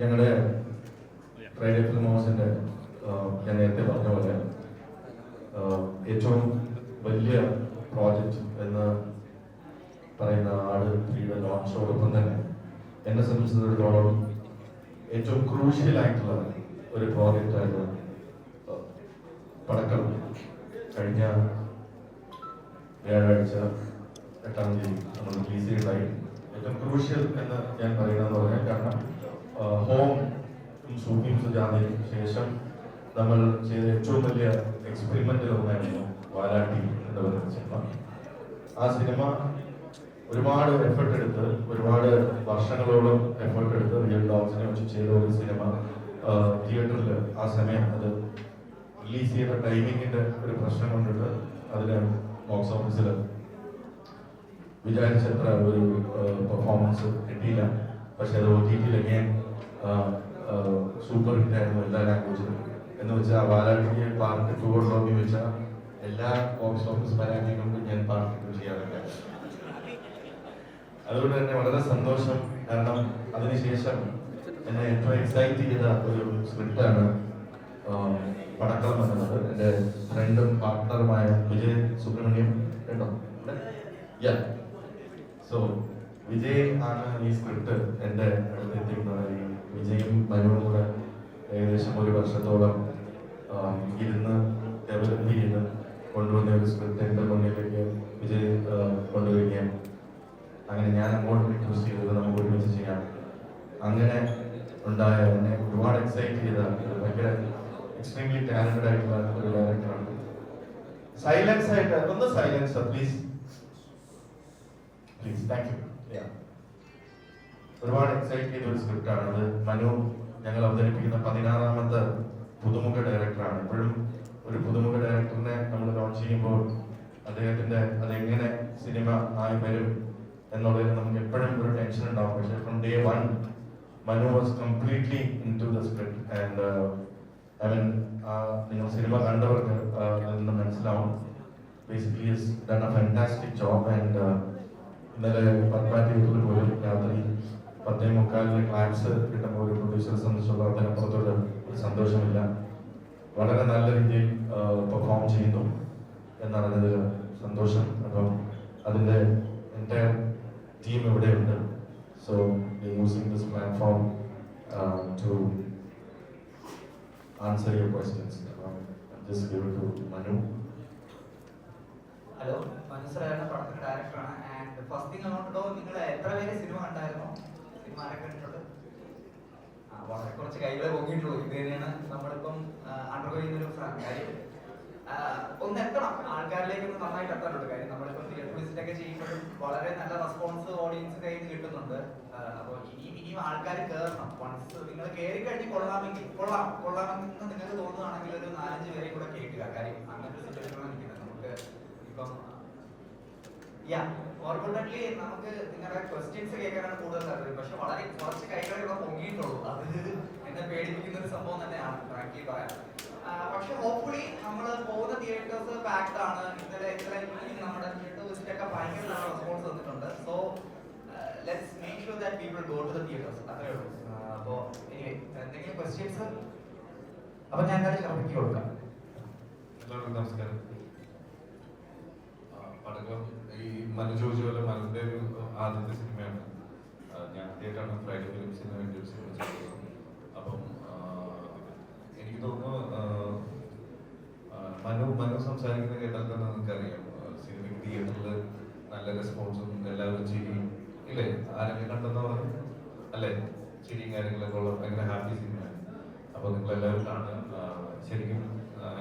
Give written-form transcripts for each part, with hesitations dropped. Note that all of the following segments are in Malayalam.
ഞങ്ങളുടെ ഫ്രൈഡേ ഫിലിം ഹൗസിന്റെ ഞാൻ നേരത്തെ പറഞ്ഞ പോലെ ഏറ്റവും വലിയ പ്രോജക്റ്റ് എന്ന് പറയുന്ന ആട് 3യുടെ ലോഞ്ചോടൊപ്പം തന്നെ എന്നെ സംബന്ധിച്ചിടത്തോളം ഏറ്റവും ക്രൂഷ്യൽ ആയിട്ടുള്ള ഒരു പ്രോജക്റ്റ് ആയിരുന്നു പടക്കം. കഴിഞ്ഞ വ്യാഴാഴ്ച 8-ാം തീയതി നമ്മൾ റിലീസ് ചെയ്തതായി. ഏറ്റവും ക്രൂഷ്യൽ എന്ന് ഞാൻ പറയുന്നതെന്ന് പറഞ്ഞാൽ കാരണം ഹോം ഷൂട്ടിംഗ് സുജാതയ്ക്ക് ശേഷം നമ്മൾ ചെയ്ത ഏറ്റവും വലിയ എക്സ്പെരിമെന്റിൽ ഒന്നായിരുന്നു വാലാട്ടി എന്ന് പറയുന്ന സിനിമ. ആ സിനിമ ഒരുപാട് എഫേർട്ട് എടുത്ത്, ഒരുപാട് വർഷങ്ങളോളം എഫേർട്ട് എടുത്ത് റിയൽ ഡോഗ്സിനെ വെച്ച് ചെയ്ത ഒരു സിനിമ തിയേറ്ററിൽ ആ സമയം അത് റിലീസ് ചെയ്ത ടൈമിങ്ങിന്റെ ഒരു പ്രശ്നം കൊണ്ടിട്ട് അതിന് ബോക്സ് ഓഫീസിൽ വിചാരിച്ചത്ര ഒരു പെർഫോമൻസ് കിട്ടിയില്ല. പക്ഷെ അത് OTT-യിൽ again സൂപ്പർ ഹിറ്റ് ആയിരുന്നു എല്ലാ ലാംഗ്വേജിലും. എന്ന് വെച്ചാൽ വാലാട്ടിക്ക് പാർട്ട് 2 ഉണ്ടോന്ന് ചോദിച്ചാൽ എല്ലാ ബോക്സ് ഓഫീസ് പരാജയങ്ങൾക്കും ഞാൻ പാർട്ട് 2 ചെയ്യാറുണ്ട്. അതുകൊണ്ട് തന്നെ വളരെ സന്തോഷം. കാരണം അതിനുശേഷം എന്നെ ഏറ്റവും എക്സൈറ്റ് ചെയ്ത ഒരു സ്ക്രിപ്റ്റാണ് പടക്കം എന്നത്. എൻ്റെ ഫ്രണ്ടും പാർട്ട്ണറുമായ വിജയ് സുബ്രഹ്മണ്യം കേട്ടോ. സോ വിജയ് ആണ് ഈ സ്ക്രിപ്റ്റ് എൻ്റെ അടുത്ത് എത്തിക്കുന്നത്. ഈ വിജയും മനുവും കൂടെ ഏകദേശം ഒരു വർഷത്തോളം ഇരുന്ന് ഡെവലപ്പ് ചെയ്ത് കൊണ്ടുവന്ന ഒരു സ്ക്രിപ്റ്റ് എൻ്റെ മുന്നിലേക്ക് വിജയ് കൊണ്ടുവരികയും അങ്ങനെ ഞാൻ അങ്ങോട്ട് റിക്വസ്റ്റ് ചെയ്തത് നമുക്ക് ഒരുമിച്ച് ചെയ്യാം. അങ്ങനെ ഉണ്ടായ എന്നെ ഒരുപാട് എക്സൈറ്റ് ചെയ്ത ഭയങ്കര എക്സ്ട്രീംലി ടാലന്റഡ് ആയിട്ടുള്ള ഒരു ഡയറക്ടറാണ്. സൈലൻസ് ആയിട്ട് ഒന്ന് silence please please. Thank you. ഒരുപാട് എക്സൈറ്റ് ചെയ്ത ഒരു സ്ക്രിപ്റ്റാണ് അത്. മനു ഞങ്ങൾ അവതരിപ്പിക്കുന്ന 16ാമത്തെ പുതുമുഖ ഡയറക്ടറാണ്. ഇപ്പോഴും ഒരു പുതുമുഖ ഡയറക്ടറിനെ നമ്മൾ ലോഞ്ച് ചെയ്യുമ്പോൾ അദ്ദേഹത്തിന്റെ അതെങ്ങനെ സിനിമ ആയി വരും എന്നുള്ളതിൽ നമുക്ക് എപ്പോഴും ഒരു ടെൻഷൻ ഉണ്ടാവും. പക്ഷേ from day 1 Manu was completely into the script and I mean നിങ്ങൾ സിനിമ കണ്ടവർക്ക് അതിൽ നിന്ന് മനസ്സിലാവും. Basically is done a fantastic job. And ഇന്നലെ പത്മ തിയേറ്ററിൽ പോലും രാത്രി 10:45 ക്ലാപ്സ് കിട്ടുമ്പോൾ ഒരു പ്രൊഡ്യൂസറെ സംബന്ധിച്ചുള്ള അതിനപ്പുറത്തോട് ഒരു സന്തോഷമില്ല. വളരെ നല്ല രീതിയിൽ പെർഫോം ചെയ്യുന്നു എന്നറിഞ്ഞതിൽ സന്തോഷം. അപ്പം അതിൻ്റെ എൻ്റയർ ടീം ഇവിടെയുണ്ട്. So using this platform to answer your questions. Just give it to Manu. Hello, Manu സാറാണ് പടത്തിന്റെ ഡയറക്ടറാണ്. ആൻഡ് ഫസ്റ്റ് തിങ് അങ്ങോട്ടോ, നിങ്ങൾ എത്ര പേര് സിനിമ കണ്ടായിരുന്നോ? സിനിമ ആരൊക്കെ കണ്ടിട്ടുണ്ട്? വളരെ കുറച്ച് കൈകളെ പൊങ്ങിയിട്ടുള്ളൂ. ഇത് തന്നെയാണ് നമ്മളിപ്പം അണ്ടർഗോ ചെയ്യുന്നൊരു കാര്യം. ഒന്ന് എത്തണം, ആൾക്കാരിലേക്ക് ഒന്ന് നന്നായിട്ട് എത്താനുണ്ട്. കാര്യം നമ്മളിപ്പോൾ തിയേറ്റർ വിസിറ്റ് ഒക്കെ ചെയ്യുമ്പോഴും വളരെ നല്ല റെസ്പോൺസ് ഓഡിയൻസ് കയ്യിൽ നിന്ന് കിട്ടുന്നുണ്ട്. അപ്പോൾ ഇനിയും ആൾക്കാർ കയറണം. വൺസ് നിങ്ങൾ കയറി കഴിഞ്ഞ് കൊള്ളാമെന്ന് നിങ്ങൾക്ക് തോന്നുകയാണെങ്കിൽ ഒരു 4-5 പേരെ കൂടെ കേൾക്കുക. കാര്യം അങ്ങനത്തെ സിറ്റുവേഷനാണ് നിൽക്കുന്നത്. നമുക്ക് ഇപ്പം ഫോർവേഡ്ലി നമുക്ക് നിങ്ങളുടെ ക്വസ്റ്റ്യൻസ് കേൾക്കാനാണ് കൂടുതൽ താല്പര്യം. പക്ഷെ വളരെ കുറച്ച് കൈകളെ ഇവിടെ പൊങ്ങിയിട്ടുള്ളൂ. അത് എന്നെ പേടിപ്പിക്കുന്ന ഒരു സംഭവം തന്നെയാണ് ഫ്രാങ്ക്ലി പറയാൻ. പക്ഷെ ഹോപ്പ്ഫുള്ളി നമ്മൾ പോകുന്ന തിയേറ്റേഴ്സ് പാക്ഡ് ആണ്. ഇന്നലെ നമ്മുടെ തിയേറ്റർ വിസിറ്റ് ഒക്കെ ഭയങ്കര നല്ല റെസ്പോൺസ് തന്നിട്ടുണ്ട്. So let's make sure that people go to the theatres. അത്രേ ഉള്ളൂ. അപ്പോൾ എനിവേ എന്തെങ്കിലും ക്വസ്റ്റ്യൻസ്? അപ്പൊ ഞാൻ എന്തായാലും ശ്രമിച്ചു കൊടുക്കാം. എല്ലാവർക്കും നമസ്കാരം. പടക്കം ഈ മനു ചോദിച്ച പോലെ മനുവിന്റെ ഒരു ആദ്യത്തെ സിനിമയാണ്. ഞാൻ ആദ്യമായിട്ടാണ് ഫ്രൈഡേ ഫിലിംസിന് വേണ്ടി ഒരു സിനിമ ചെയ്തത്. അപ്പം എനിക്ക് തോന്നുന്നു മനു സംസാരിക്കുന്ന കേട്ടാൽ തന്നെ നമുക്കറിയാം സിനിമയ്ക്ക് തിയേറ്ററിൽ നല്ല റെസ്പോൺസും എല്ലാവരും ചിരിയും ഇല്ലേ? ആരൊക്കെ കണ്ടെന്ന് പറഞ്ഞു അല്ലേ? ചിരിയും കാര്യങ്ങളൊക്കെ ഉള്ള ഭയങ്കര ഹാപ്പി സിനിമയാണ്. അപ്പോൾ നിങ്ങളെല്ലാവരും കാണുക. ശരിക്കും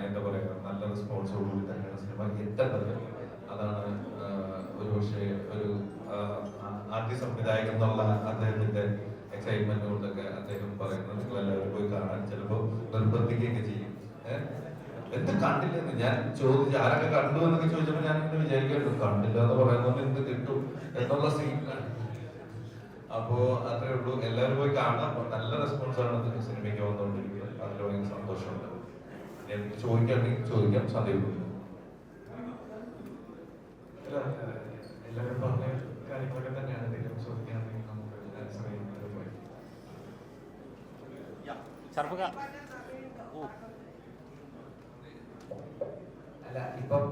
എന്താ പറയുക, നല്ല റെസ്പോൺസോടുകൂടി തന്നെയാണ് സിനിമ എത്തേണ്ടത്. അതാണ് ഒരുപക്ഷെ ഒരു ആദ്യ സംവിധായകൻ എന്നുള്ള അദ്ദേഹത്തിന്റെ എക്സൈറ്റ്മെന്റ് കൊണ്ടൊക്കെ അദ്ദേഹം പറയുന്നത്. നിങ്ങളെല്ലാവരും പോയി കാണാൻ ചിലപ്പോൾ നിർബന്ധിക്കുകയൊക്കെ ചെയ്യും. എന്ത് കണ്ടില്ലെന്ന് ഞാൻ ചോദിച്ചു, ആരൊക്കെ കണ്ടു എന്നൊക്കെ ചോദിച്ചപ്പോൾ ഞാൻ ഇന്ന് വിചാരിക്കുന്നു കണ്ടില്ല എന്ന് പറയുന്നത് എന്ത് കിട്ടും എന്നുള്ള സീൻ. അപ്പോ അത്രേ ഉള്ളൂ. എല്ലാവരും പോയി കാണാം. നല്ല റെസ്പോൺസാണ് സിനിമയ്ക്ക് വന്നുകൊണ്ടിരിക്കുന്നത്. അതിൽ ഭയങ്കര സന്തോഷമുണ്ട്. ചോദിക്കുകയാണെങ്കിൽ ചോദിക്കാം. സന്ദേഹം എല്ലാവരും പറഞ്ഞ കാര്യങ്ങളൊക്കെ തന്നെയാണ്. എന്തെങ്കിലും ചോദിക്കുകയാണെങ്കിൽ നമുക്ക് ആൻസർ ചെയ്യുന്നത്. ഷർഫക്ക അല്ല ഇപ്പം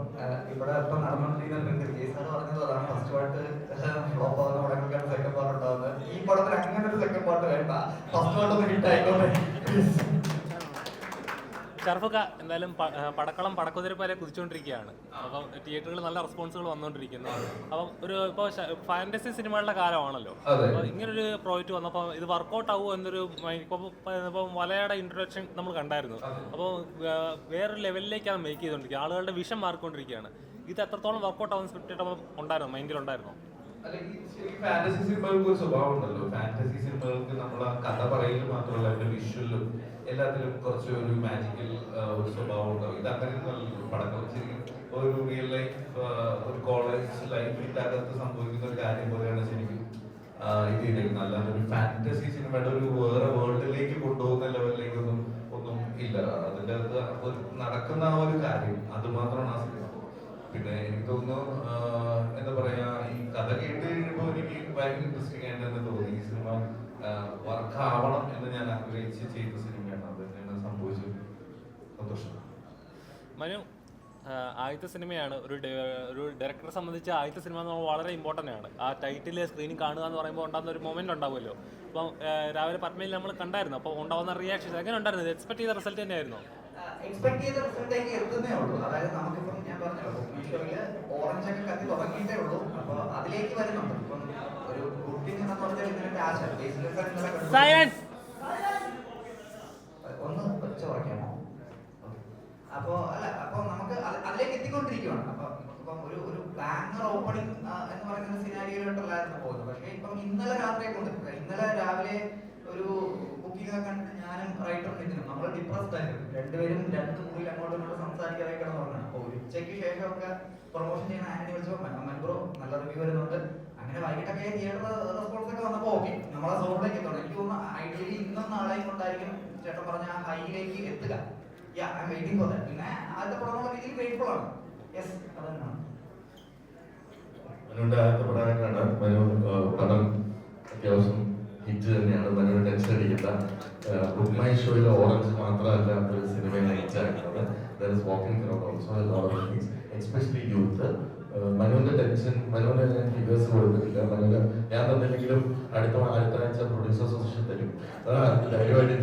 ഇവിടെ ഇപ്പം നടന്നുകൊണ്ടിരിക്കുന്ന കേസാണ് പറഞ്ഞത് അതാണ് ഫസ്റ്റ് പാർട്ട് ഫ്ലോപ്പ് ആവുന്ന പടങ്ങൾക്കാണ് സെക്കൻഡ് പാർട്ട് ഉണ്ടാവുന്നത്. ഈ പടത്തിൽ അങ്ങനെ ഒരു സെക്കൻഡ് പാർട്ട് വേണ്ട, ഫസ്റ്റ് പാർട്ട് ഒന്ന് ഹിറ്റ് ആയിക്കോട്ടെ. ഷർഫക്ക എന്തായാലും പടക്കളം പടക്കുതിരപ്പാലെ കുതിച്ചുകൊണ്ടിരിക്കുകയാണ്. അപ്പം തിയേറ്ററുകളിൽ നല്ല റെസ്പോൺസുകൾ വന്നുകൊണ്ടിരിക്കുന്നു. അപ്പം ഇപ്പോൾ ഫാന്റസി സിനിമകളുടെ കാലമാണല്ലോ. അപ്പോൾ ഇങ്ങനൊരു പ്രോജക്റ്റ് വന്നപ്പോൾ ഇത് വർക്കൗട്ട് ആവുമോ എന്നൊരു ഇപ്പം വലയുടെ ഇൻട്രൊഡക്ഷൻ നമ്മൾ കണ്ടായിരുന്നു. അപ്പോൾ വേറൊരു ലെവലിലേക്കാണ് മേക്ക് ചെയ്തുകൊണ്ടിരിക്കുക, ആളുകളുടെ വിഷം മാറിക്കൊണ്ടിരിക്കുകയാണ്. ഇത് എത്രത്തോളം വർക്കൗട്ട് ആവുന്ന സ്ക്രിപ്റ്റ് ഉണ്ടായിരുന്നോ, മൈൻഡിലുണ്ടായിരുന്നോ? ഫാന്റസി സിനിമകൾക്ക് ഒരു സ്വഭാവം ഉണ്ടല്ലോ. ഫാന്റസി സിനിമകൾക്ക് നമ്മൾ ആ കഥ പറയൽ മാത്രമല്ല, അതിന്റെ വിഷ്വലും എല്ലാത്തിലും കുറച്ച് ഒരു മാജിക്കൽ ഒരു സ്വഭാവം ഉണ്ടാവും. ഇത് അങ്ങനെ പടക്കം ശരിക്കും ഒരു റിയൽ ലൈഫ് ഒരു കോളേജ് ലൈഫിന്റെ അകത്ത് സംഭവിക്കുന്ന ഒരു കാര്യം പോലെയാണ് ശരിക്കും ഇത് ചെയ്തിരിക്കുന്നത്. അല്ലാതെ ഒരു ഫാന്റസി സിനിമയുടെ ഒരു വേറെ വേൾഡിലേക്ക് കൊണ്ടുപോകുന്ന ലെവലിലേക്കൊന്നും ഇല്ല. അതിന്റെ അകത്ത് നടക്കുന്ന ആ ഒരു കാര്യം അത് മാത്രമാണ് ആ സിനിമ. പിന്നെ എനിക്ക് തോന്നുന്നു എന്താ പറയാ, ഈ കഥ കേട്ട് കഴിഞ്ഞപ്പോൾ എനിക്ക് ഭയങ്കര ഇൻട്രസ്റ്റിംഗ് ആയിട്ട് തന്നെ തോന്നി. ഈ സിനിമ വർക്ക് ആവണം എന്ന് ഞാൻ ആഗ്രഹിച്ച് ചെയ്ത സിനിമയാണ്. അത് തന്നെയാണ് സംഭവിച്ചത്. സന്തോഷം. മനു, ആദ്യത്തെ സിനിമയാണ് ഒരു ഡയറക്ടറെ സംബന്ധിച്ച് ആദ്യത്തെ സിനിമ എന്ന് പറയുമ്പോൾ വളരെ ഇമ്പോർട്ടൻ്റ് ആണ്. ആ ടൈറ്റിൽ സ്ക്രീനിൽ കാണുക എന്ന് പറയുമ്പോൾ ഉണ്ടാകുന്ന ഒരു മൊമെന്റ് ഉണ്ടാവുമല്ലോ. അപ്പം രാവിലെ പത്മയിൽ നമ്മൾ കണ്ടായിരുന്നു. അപ്പോൾ ഉണ്ടാകുന്ന റിയാക്ഷൻ എങ്ങനെ ഉണ്ടായിരുന്നു? എക്സ്പെക്ട് ചെയ്ത റിസൾട്ട് തന്നെയായിരുന്നു? എക്സ്പെക്ട് ചെയ്ത റിസൾട്ടേക്ക് എത്തുന്നേ ഉള്ളൂ. അതായത് നമുക്കിപ്പം ഞാൻ പറഞ്ഞല്ലോ, ഓറഞ്ച് ഒക്കെ കത്തി തുടങ്ങിയിട്ടേ ഉള്ളൂ. അപ്പൊ അതിലേക്ക് വരുന്നുണ്ട്. ഇപ്പം ഒരു കുക്കിംഗ് എന്ന് പറഞ്ഞാൽ ഇതിന്റെ ആശ ഒന്ന് വെച്ച് പറയാമോ? അപ്പൊ നമുക്ക് അതിലേക്ക് എത്തിക്കൊണ്ടിരിക്കുകയാണ്. അപ്പൊ നമുക്കിപ്പം ഒരു ബാങ്കർ ഓപ്പണിംഗ് എന്ന് പറയുന്ന സിനാരിയോയിലോട്ടല്ലായിരുന്നു പോകുന്നത്. പക്ഷേ ഇപ്പം ഇന്നലെ രാത്രിയെ കൊണ്ട് ഇന്നലെ രാവിലെ ഒരു ബുക്കിംഗ് ഒക്കെ കണ്ടിട്ട് ഞാനും റൈറ്ററും നിൽക്കുന്നു. നമ്മൾ ഡിപ്രസ്ഡ് ആയിരുന്നു രണ്ടുപേരും. രണ്ട് മുറിയിൽ അങ്ങോട്ടും ഇങ്ങോട്ടും സംസാരിക്കാതെ കിടന്നുറങ്ങണം. അപ്പോൾ ഒരു ഉച്ചയ്ക്ക് ശേഷമൊക്കെ പ്രൊമോഷൻ ചെയ്യുന്ന ആന്റണി വിളിച്ചപ്പോൾ മൻബ്രോ നല്ല റിവ്യൂ വരുന്നുണ്ട്. അങ്ങനെ വൈകിട്ടൊക്കെ തിയേറ്റർ റെസ്പോൺസ് ഒക്കെ വന്നപ്പോൾ ഓക്കെ നമ്മളെ സോണിലേക്ക് എത്തണം. എനിക്ക് തോന്നുന്നു ഐഡിയലി ഇന്നും നാളെയും കൊണ്ടായിരിക്കും ചേട്ടൻ പറഞ്ഞ ആ ഹൈയിലേക്ക് എത്തുക. Waiting for that. പിന്നെ ആദ്യത്തെ പടമുള്ള രീതിയിൽ ഗ്രേറ്റ്ഫുൾ ആണ്. യെസ്, അതന്നെയാണ് മനുവിന്റെ ആദ്യത്തെ പടമാണ്. മനു പടം അത്യാവശ്യം ഹിറ്റ് തന്നെയാണ്. മനുവിന് ടെൻഷൻ അടിക്കുന്ന ബുക്ക് മൈ ഷോയിൽ ഓറഞ്ച് മാത്രമല്ല ഒരു സിനിമയിൽ ഹിറ്റാക്കുന്നത്. Especially youth. മനുവിന്റെ ടെൻഷൻ, മനുവിന് ഞാൻ ഫിഗേഴ്സ് കൊടുത്തിട്ടില്ല. മനുവിന് ഞാൻ തന്നില്ലെങ്കിലും അടുത്ത ആഴ്ച പ്രൊഡ്യൂസർ അസോസിയേഷൻ തരും. ധൈര്യമായിട്ട്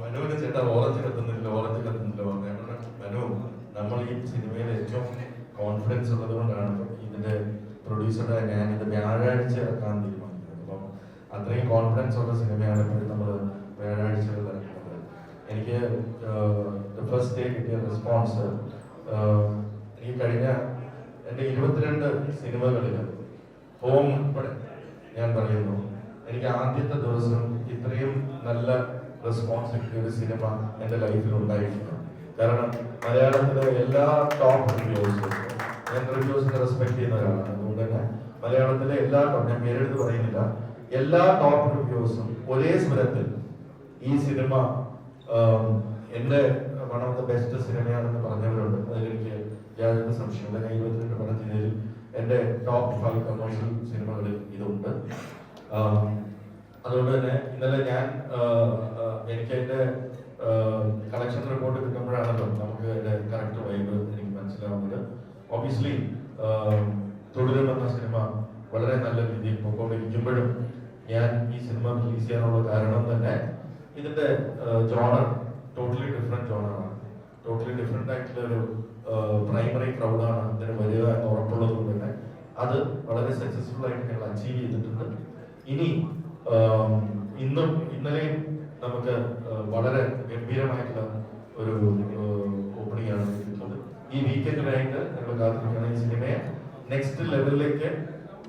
മനുവിന് ചേട്ടാ ഓറഞ്ച് കത്തുന്നില്ല മനു, നമ്മൾ ഈ സിനിമയിൽ ഏറ്റവും കോൺഫിഡൻസ് ഉള്ളത് കൊണ്ടാണ് ഇതിന്റെ പ്രൊഡ്യൂസറുടെ ഞാൻ ഇത് വ്യാഴാഴ്ച ഇറക്കാൻ തീരുമാനിക്കുന്നത്. അപ്പം അത്രയും കോൺഫിഡൻസ് ഉള്ള സിനിമയാണ് ഇപ്പോഴും നമ്മൾ വ്യാഴാഴ്ചകൾ ഇറക്കുന്നത്. എനിക്ക് ഫസ്റ്റ് ഡേ കിട്ടിയ റെസ്പോൺസ്, ഈ കഴിഞ്ഞ എൻ്റെ 22 സിനിമകളിൽ ഹോം ഉൾപ്പെടെ ഞാൻ പറയുന്നു, എനിക്ക് ആദ്യത്തെ ദിവസം ഇത്രയും നല്ല റെസ്പോൺസ് കിട്ടിയ ഒരു സിനിമ എൻ്റെ ലൈഫിൽ ഉണ്ടായിട്ടില്ല. കാരണം മലയാളത്തിലെ എല്ലാ ടോപ്പ് റിവ്യൂസും, ഞാൻ റിവ്യൂസിനെ റെസ്പെക്ട് ചെയ്യുന്ന ഒരാളാണ്. അതുകൊണ്ട് തന്നെ മലയാളത്തിലെ എല്ലാ ഞാൻ പേരെടുത്ത് പറയുന്നില്ല, എല്ലാ ടോപ്പ് റിവ്യൂസും ഒരേ സ്വരത്തിൽ ഈ സിനിമ എൻ്റെ വൺ ഓഫ് ദ ബെസ്റ്റ് സിനിമയാണെന്ന് പറഞ്ഞവരുണ്ട്. അതിലെനിക്ക് യാതൊരു സംശയമില്ല. ഞാൻ 22 പടം ചെയ്തതിൽ എൻ്റെ ടോപ്പ് 5 കമേഴ്ഷ്യൽ സിനിമകളിൽ ഇതുണ്ട്. അതുകൊണ്ട് തന്നെ ഇന്നലെ ഞാൻ എനിക്ക് എൻ്റെ കളക്ഷൻ റിപ്പോർട്ട് കിട്ടുമ്പോഴാണല്ലോ നമുക്ക് അതിൻ്റെ കറക്റ്റ് വൈബ് എനിക്ക് മനസ്സിലാവുന്നത്. ഓബിയസ്ലി തുടരുമെന്ന സിനിമ വളരെ നല്ല രീതിയിൽ പോയിക്കൊണ്ടിരിക്കുമ്പോഴും ഞാൻ ഈ സിനിമ റിലീസ് ചെയ്യാനുള്ള കാരണം തന്നെ ഇതിൻ്റെ ജോണർ ടോട്ടലി ഡിഫറെൻറ്റ് ജോണറാണ്. ടോട്ടലി ഡിഫറെൻ്റ് ആയിട്ടുള്ള ഒരു പ്രൈമറി ക്രൗഡാണ് ഇതിന് വരിക എന്ന് ഉറപ്പുള്ളത് കൊണ്ട് തന്നെ അത് വളരെ സക്സസ്ഫുൾ ആയിട്ട് ഞങ്ങൾ അച്ചീവ് ചെയ്തിട്ടുണ്ട്. ഇനി ഇന്നും ഇന്നലെയും നമുക്ക് വളരെ ഗംഭീരമായിട്ടുള്ള ഒരു ഓപ്പണിംഗ് ആണ് കിട്ടുന്നത്. ഈ വീക്കെൻഡിനായിട്ട് ഞങ്ങൾ കാത്തിരിക്കുകയാണ്. ഈ സിനിമയെ നെക്സ്റ്റ് ലെവലിലേക്ക്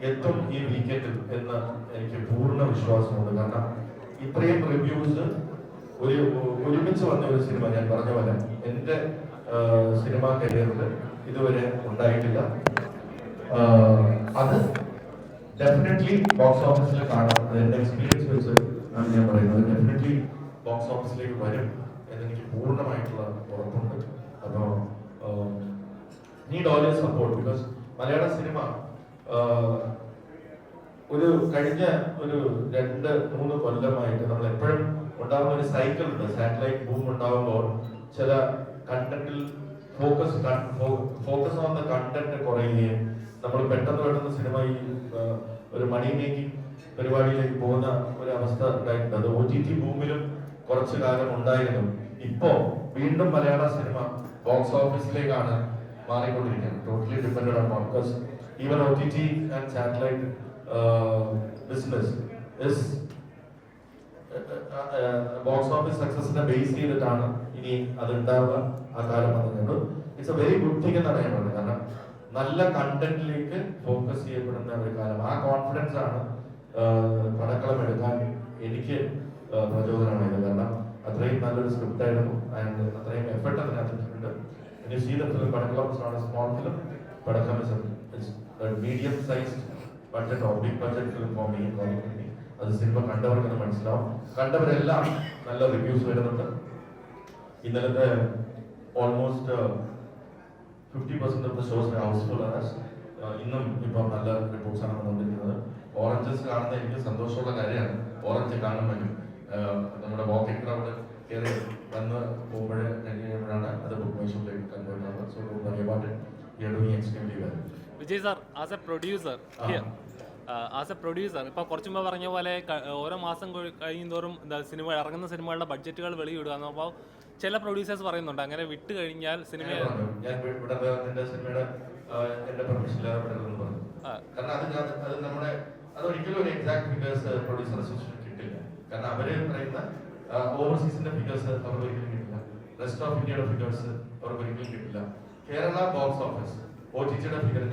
എത്തും ഈ വീക്കെൻഡിൽ എന്ന് എനിക്ക് പൂർണ്ണ വിശ്വാസമുണ്ട്. കാരണം ഇത്രയും റിവ്യൂസ് ഒരുമിച്ച് വന്ന ഒരു സിനിമ ഞാൻ പറഞ്ഞ പോലെ എൻ്റെ സിനിമാ കരിയറിൽ ഇതുവരെ ഉണ്ടായിട്ടില്ല. അത് ഡെഫിനറ്റ്ലി ബോക്സ് ഓഫീസിൽ കാണാം. എൻ്റെ എക്സ്പീരിയൻസ് വെച്ച് ആണ് ഞാൻ പറയുന്നത്. ഡെഫിനറ്റ്ലി ബോക്സ് ഓഫീസിലേക്ക് വരും എന്നെനിക്ക് പൂർണ്ണമായിട്ടുള്ള ഉറപ്പുണ്ട്. അപ്പോൾ need all your support. Because Malayala cinema ഒരു കഴിഞ്ഞ ഒരു 2-3 കൊല്ലമായിട്ട് നമ്മൾ എപ്പോഴും ഉണ്ടാകുന്ന ഒരു സൈക്കിൾ ഉണ്ട്. സാറ്റലൈറ്റ് ബൂം ഉണ്ടാകുമ്പോൾ ചില കണ്ടന്റിൽ ഫോക്കസ് ഓൺ ദ കണ്ടന്റ് കുറയുകയും നമ്മൾ പെട്ടെന്ന് സിനിമ ഈ ഒരു മണി മേക്കിംഗ് പരിപാടിയിലേക്ക് പോകുന്ന ഒരു അവസ്ഥ ഉണ്ടായിട്ടുണ്ട്. അത് OTT ബൂമിലും കുറച്ചു കാലം ഉണ്ടായിരുന്നു. ഇപ്പോ വീണ്ടും മലയാള സിനിമ ബോക്സ് ഓഫീസിലേക്കാണ് മാറിക്കൊണ്ടിരിക്കുന്നത്. Totally depended on because even OTT and satellite business is box office സക്സസിനെ ബേസ് ചെയ്തിട്ടാണ് ഇനി അത് ഉണ്ടാവുക. ആ കാലം വന്നിട്ടുണ്ട്. It's a very good thing എന്നാണ് ഞാൻ പറയുന്നത്. കാരണം നല്ല കണ്ടന്റിലേക്ക് ഫോക്കസ് ചെയ്യപ്പെടുന്ന ഒരു കാലം. ആ കോൺഫിഡൻസ് ആണ് പടക്കളം എടുക്കാൻ എനിക്ക് പ്രചോദനമായത്. കാരണം അത്രയും നല്ലൊരു സ്ക്രിപ്റ്റ് ആയിരുന്നു ആൻഡ് അത്രയും എഫർട്ട് അതിനകത്തിട്ടുണ്ട്. Padakkalam is not a small film. Padakkalam is medium sized budget or big budget film for me. അത് സിനിമ കണ്ടവർക്ക് മനസ്സിലാവും. കണ്ടവരെല്ലാം നല്ല റിവ്യൂസ് വരുന്നുണ്ട്. ഇന്നലത്തെ almost 50% of the shows housefull ആണ്. ഇന്നും ഇപ്പം നല്ല റിപ്പോർട്ട്സ് ആണ് വന്നുകൊണ്ടിരിക്കുന്നത്. ഓറഞ്ചസ് കാണുന്ന എനിക്ക് സന്തോഷമുള്ള കാര്യമാണ്. ഓറഞ്ച് കാണുമ്പോൾ നമ്മുടെ വാക്കിംഗ് ക്രൗഡ് കയറി വന്ന് പോകുമ്പോൾ കഴിയുമ്പോഴാണ് അത് ബുക്ക് മൈ ഷോയിലേക്ക് കൺവേർട്ട് ആവുന്നത്. So don't about it. We are doing extremely well. Vijay sir, as a producer ഇപ്പൊ കുറച്ചു മുമ്പ് പറഞ്ഞ പോലെ ഓരോ മാസം കഴിയുന്തോറും ഇറങ്ങുന്ന സിനിമകളുടെ ബഡ്ജറ്റുകൾ വെളിയിടുക. അപ്പോൾ ചില പ്രൊഡ്യൂസേഴ്സ് പറയുന്നുണ്ട് അങ്ങനെ വിട്ട് കഴിഞ്ഞാൽ സിനിമ ഒരിക്കലും ഒരു എക്സാക്ട് ഫിഗേഴ്സ് പ്രൊഡ്യൂസർ അസോസിയേഷൻ കിട്ടില്ല. കാരണം അവര് പറയുന്ന ഓവർസീസിന്റെ ഫിഗേഴ്സ് അവർക്ക് ഒരിക്കലും കിട്ടില്ല. റെസ്റ്റ് ഓഫ് ഇന്ത്യയുടെ ഫിഗേഴ്സ് അവർക്ക് ഒരിക്കലും കിട്ടില്ല. കേരള ബോക്സ് ഓഫീസ് OTTയുടെ ഫിഗർ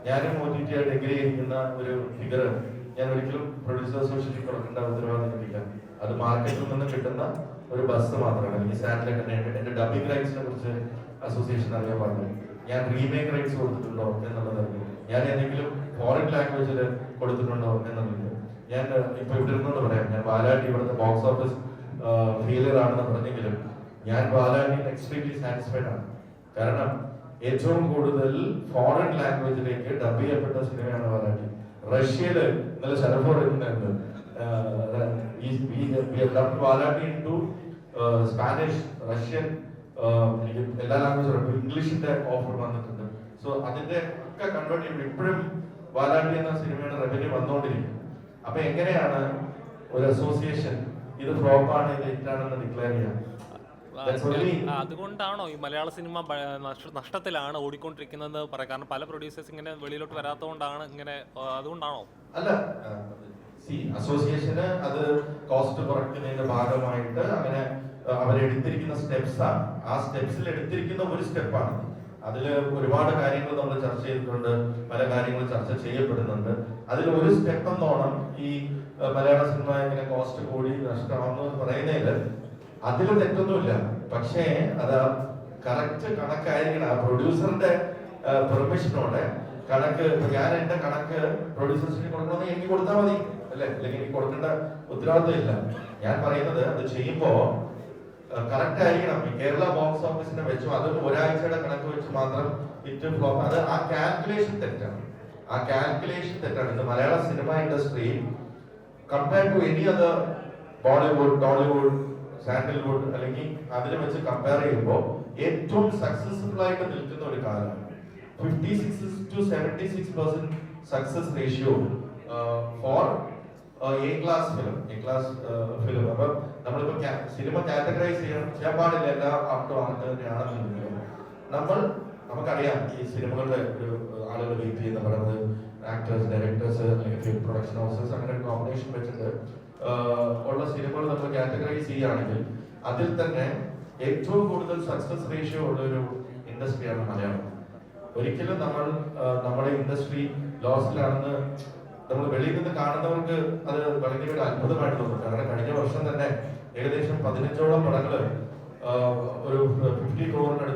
ഞാനും OTT ആയിട്ട് എഗ്രി ചെയ്യുന്ന ഒരു ഫിഗർ ഞാൻ ഒരിക്കലും പ്രൊഡ്യൂസർ അസോസിയേഷൻ കൊടുക്കേണ്ട ഉത്തരവാദിത്തം ഇല്ല. അത് മാർക്കറ്റിൽ നിന്ന് കിട്ടുന്ന ഒരു ബസ് മാത്രമാണ്. അല്ലെങ്കിൽ സാറ്റലൈറ്റ് എന്റെ ഡബിംഗ് റൈറ്റ്സിനെ കുറിച്ച് അസോസിയേഷൻ അറിയാൻ പറഞ്ഞു. ഞാൻ റീമേക്ക് റൈറ്റ്സ് കൊടുത്തിട്ടുണ്ടോ എന്നുള്ളത് അറിഞ്ഞു. ഞാൻ ഏതെങ്കിലും ഫോറിൻ ലാംഗ്വേജിൽ കൊടുത്തിട്ടുണ്ടോ എന്നുള്ളത് ഞാൻ ഇപ്പൊ ഇവിടെ ഇരുന്നോണ്ട് പറയാം. ഞാൻ ബാലാട്ടി ഇവിടുത്തെ ബോക്സ് ഓഫീസ് ഫെയിലിയർ ആണെന്ന് പറഞ്ഞെങ്കിലും ഞാൻ ബാലാട്ടി എക്സ്ട്രീംലി സാറ്റിസ്ഫൈഡ് ആണ്. കാരണം ഏറ്റവും കൂടുതൽ ഫോറിൻ ലാംഗ്വേജിലേക്ക് ഡബ് ചെയ്യപ്പെട്ട സിനിമയാണ് ബാലാട്ടി. റഷ്യയില് ഇന്നലെ ശരഫോർ ഇരുന്നുണ്ട്. ബാലാട്ടി ഇൻ ടു സ്പാനിഷ്, റഷ്യൻ, എനിക്ക് എല്ലാ ലാംഗ്വേജും ഇംഗ്ലീഷിന്റെ ഓഫർ വന്നിട്ടുണ്ട്. സോ അതിന്റെ ഒക്കെ കൺവേർട്ട് ചെയ്യുമ്പോൾ ഇപ്പോഴും ബാലാട്ടി എന്ന സിനിമയുടെ റവന്യൂ വന്നുകൊണ്ടിരിക്കും. അപ്പൊ എങ്ങനെയാണ് ഒരു അസോസിയേഷൻ ഇത് ഫ്ലോപ്പാണ് ഇത് ഹിറ്റാണെന്ന് ഡിക്ലെയർ ചെയ്യാം? അതുകൊണ്ടാണോ ഈ മലയാള സിനിമ നഷ്ടത്തിലാണ് ഓടിക്കൊണ്ടിരിക്കുന്നത് പറയാം? കാരണം പല പ്രൊഡ്യൂസേഴ്സ് ഇങ്ങനെ വെളിയിലോട്ട് വരാത്തതുകൊണ്ടാണ് ഇങ്ങനെ, അതുകൊണ്ടാണോ? അല്ല, അസോസിയേഷന് അത് കോസ്റ്റ് കുറയ്ക്കുന്നതിന്റെ ഭാഗമായിട്ട് അങ്ങനെ അവരെടുത്തിരിക്കുന്ന സ്റ്റെപ്സ് ആണ്. ആ സ്റ്റെപ്സിൽ എടുത്തിരിക്കുന്ന ഒരു സ്റ്റെപ്പാണ്. അതില് ഒരുപാട് കാര്യങ്ങൾ നമ്മൾ ചർച്ച ചെയ്തിട്ടുണ്ട്. പല കാര്യങ്ങളും ചർച്ച ചെയ്യപ്പെടുന്നുണ്ട്. അതിൽ ഒരു സ്റ്റെപ്പ് എന്നോണം ഈ മലയാള സിനിമ ഇങ്ങനെ കോസ്റ്റ് കൂടി നഷ്ടമാണെന്ന് പറയുന്നതിൽ അതിൽ തെറ്റൊന്നുമില്ല. പക്ഷേ അത് കറക്റ്റ് കണക്കായിരിക്കണം. ആ പ്രൊഡ്യൂസറിന്റെ പെർമിഷനോടെ കണക്ക്. ഞാൻ എന്റെ കണക്ക് പ്രൊഡ്യൂസേഴ്സിന് കൊടുക്കണമെന്ന് എനിക്ക് കൊടുത്താൽ മതി അല്ലെ? അല്ലെങ്കിൽ എനിക്ക് കൊടുക്കേണ്ട ഉത്തരവാദിത്വം ഇല്ല. ഞാൻ പറയുന്നത് അത് ചെയ്യുമ്പോ കറക്റ്റ് ആയിരിക്കണം. കേരള ബോക്സ് ഓഫീസിനെ വെച്ചു അത് ഒരാഴ്ചയുടെ കണക്ക് വെച്ച് മാത്രം ഹിറ്റ് ഫ്ലോപ്പ്, അത് ആ കാൽക്കുലേഷൻ തെറ്റാണ്. ആ കാൽക്കുലേഷൻ തെറ്റാണ്. ഇന്ന് മലയാള cinema industry compare to any other Bollywood, Tollywood, Sandalwood അല്ലെങ്കിൽ അതിനെ വെച്ച് കമ്പയർ ചെയ്യുമ്പോൾ ഏറ്റവും സക്സസ്ഫുൾ ആയിട്ട് നിൽക്കുന്ന ഒരു കാലമാണ്. 56 to 76% success ratio for a class film. അപ്പൊ നമ്മളിപ്പോ സിനിമ കാറ്റഗറൈസ് ചെയ്യാൻ പാടില്ല. എല്ലാ ആർട്ടും അങ്ങനെ തന്നെയാണെന്ന് നമുക്കറിയാം. ഈ സിനിമകളുടെ ഒരു ആളുകൾ വെയിറ്റ് ചെയ്യുന്ന പറയുന്നത് ആക്ടേഴ്സ്, ഡയറക്ടേഴ്സ് അല്ലെങ്കിൽ ഫിലിം പ്രൊഡക്ഷൻ ഹൗസസ് അങ്ങനെ ഒരു കോമ്പിനേഷൻ വെച്ചിട്ട് ഉള്ള സിനിമകൾ നമ്മൾ കാറ്റഗറൈസ് ചെയ്യുകയാണെങ്കിൽ അതിൽ തന്നെ ഏറ്റവും കൂടുതൽ സക്സസ് റേഷ്യോ ഉള്ള ഒരു ഇൻഡസ്ട്രിയാണ് മലയാളം. ഒരിക്കലും നമ്മുടെ ഇൻഡസ്ട്രി ലോസിലാണെന്ന് നമ്മൾ വെളിയിൽ നിന്ന് കാണുന്നവർക്ക് അത് വളരെ ഒരു അത്ഭുതമായിട്ട് തോന്നും. കാരണം കഴിഞ്ഞ വർഷം തന്നെ ഏകദേശം 15ഓളം പടങ്ങള് ഒരു 50 crore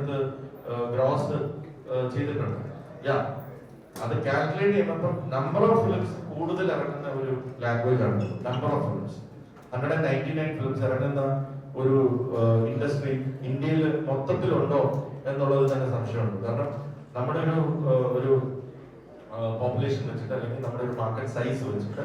ഗ്രോസ് ചെയ്തിട്ടുണ്ട്. അത് കാൽക്കുലേറ്റ് ചെയ്യുമ്പോൾ നമ്പർ ഓഫ് ഫിലിംസ് കൂടുതൽ ഇറങ്ങുന്ന ഒരു ലാംഗ്വേജ് ആണ്. നമ്പർ ഓഫ് ഫിലിംസ് 199 ഫിലിംസ് ഇറങ്ങുന്ന ഒരു ഇൻഡസ്ട്രി ഇന്ത്യയിൽ മൊത്തത്തിലുണ്ടോ എന്നുള്ളത് തന്നെ സംശയമുണ്ട്. കാരണം നമ്മുടെ ഒരു പോപ്പുലേഷൻ വെച്ചിട്ട് അല്ലെങ്കിൽ നമ്മുടെ ഒരു മാർക്കറ്റ് സൈസ് വെച്ചിട്ട്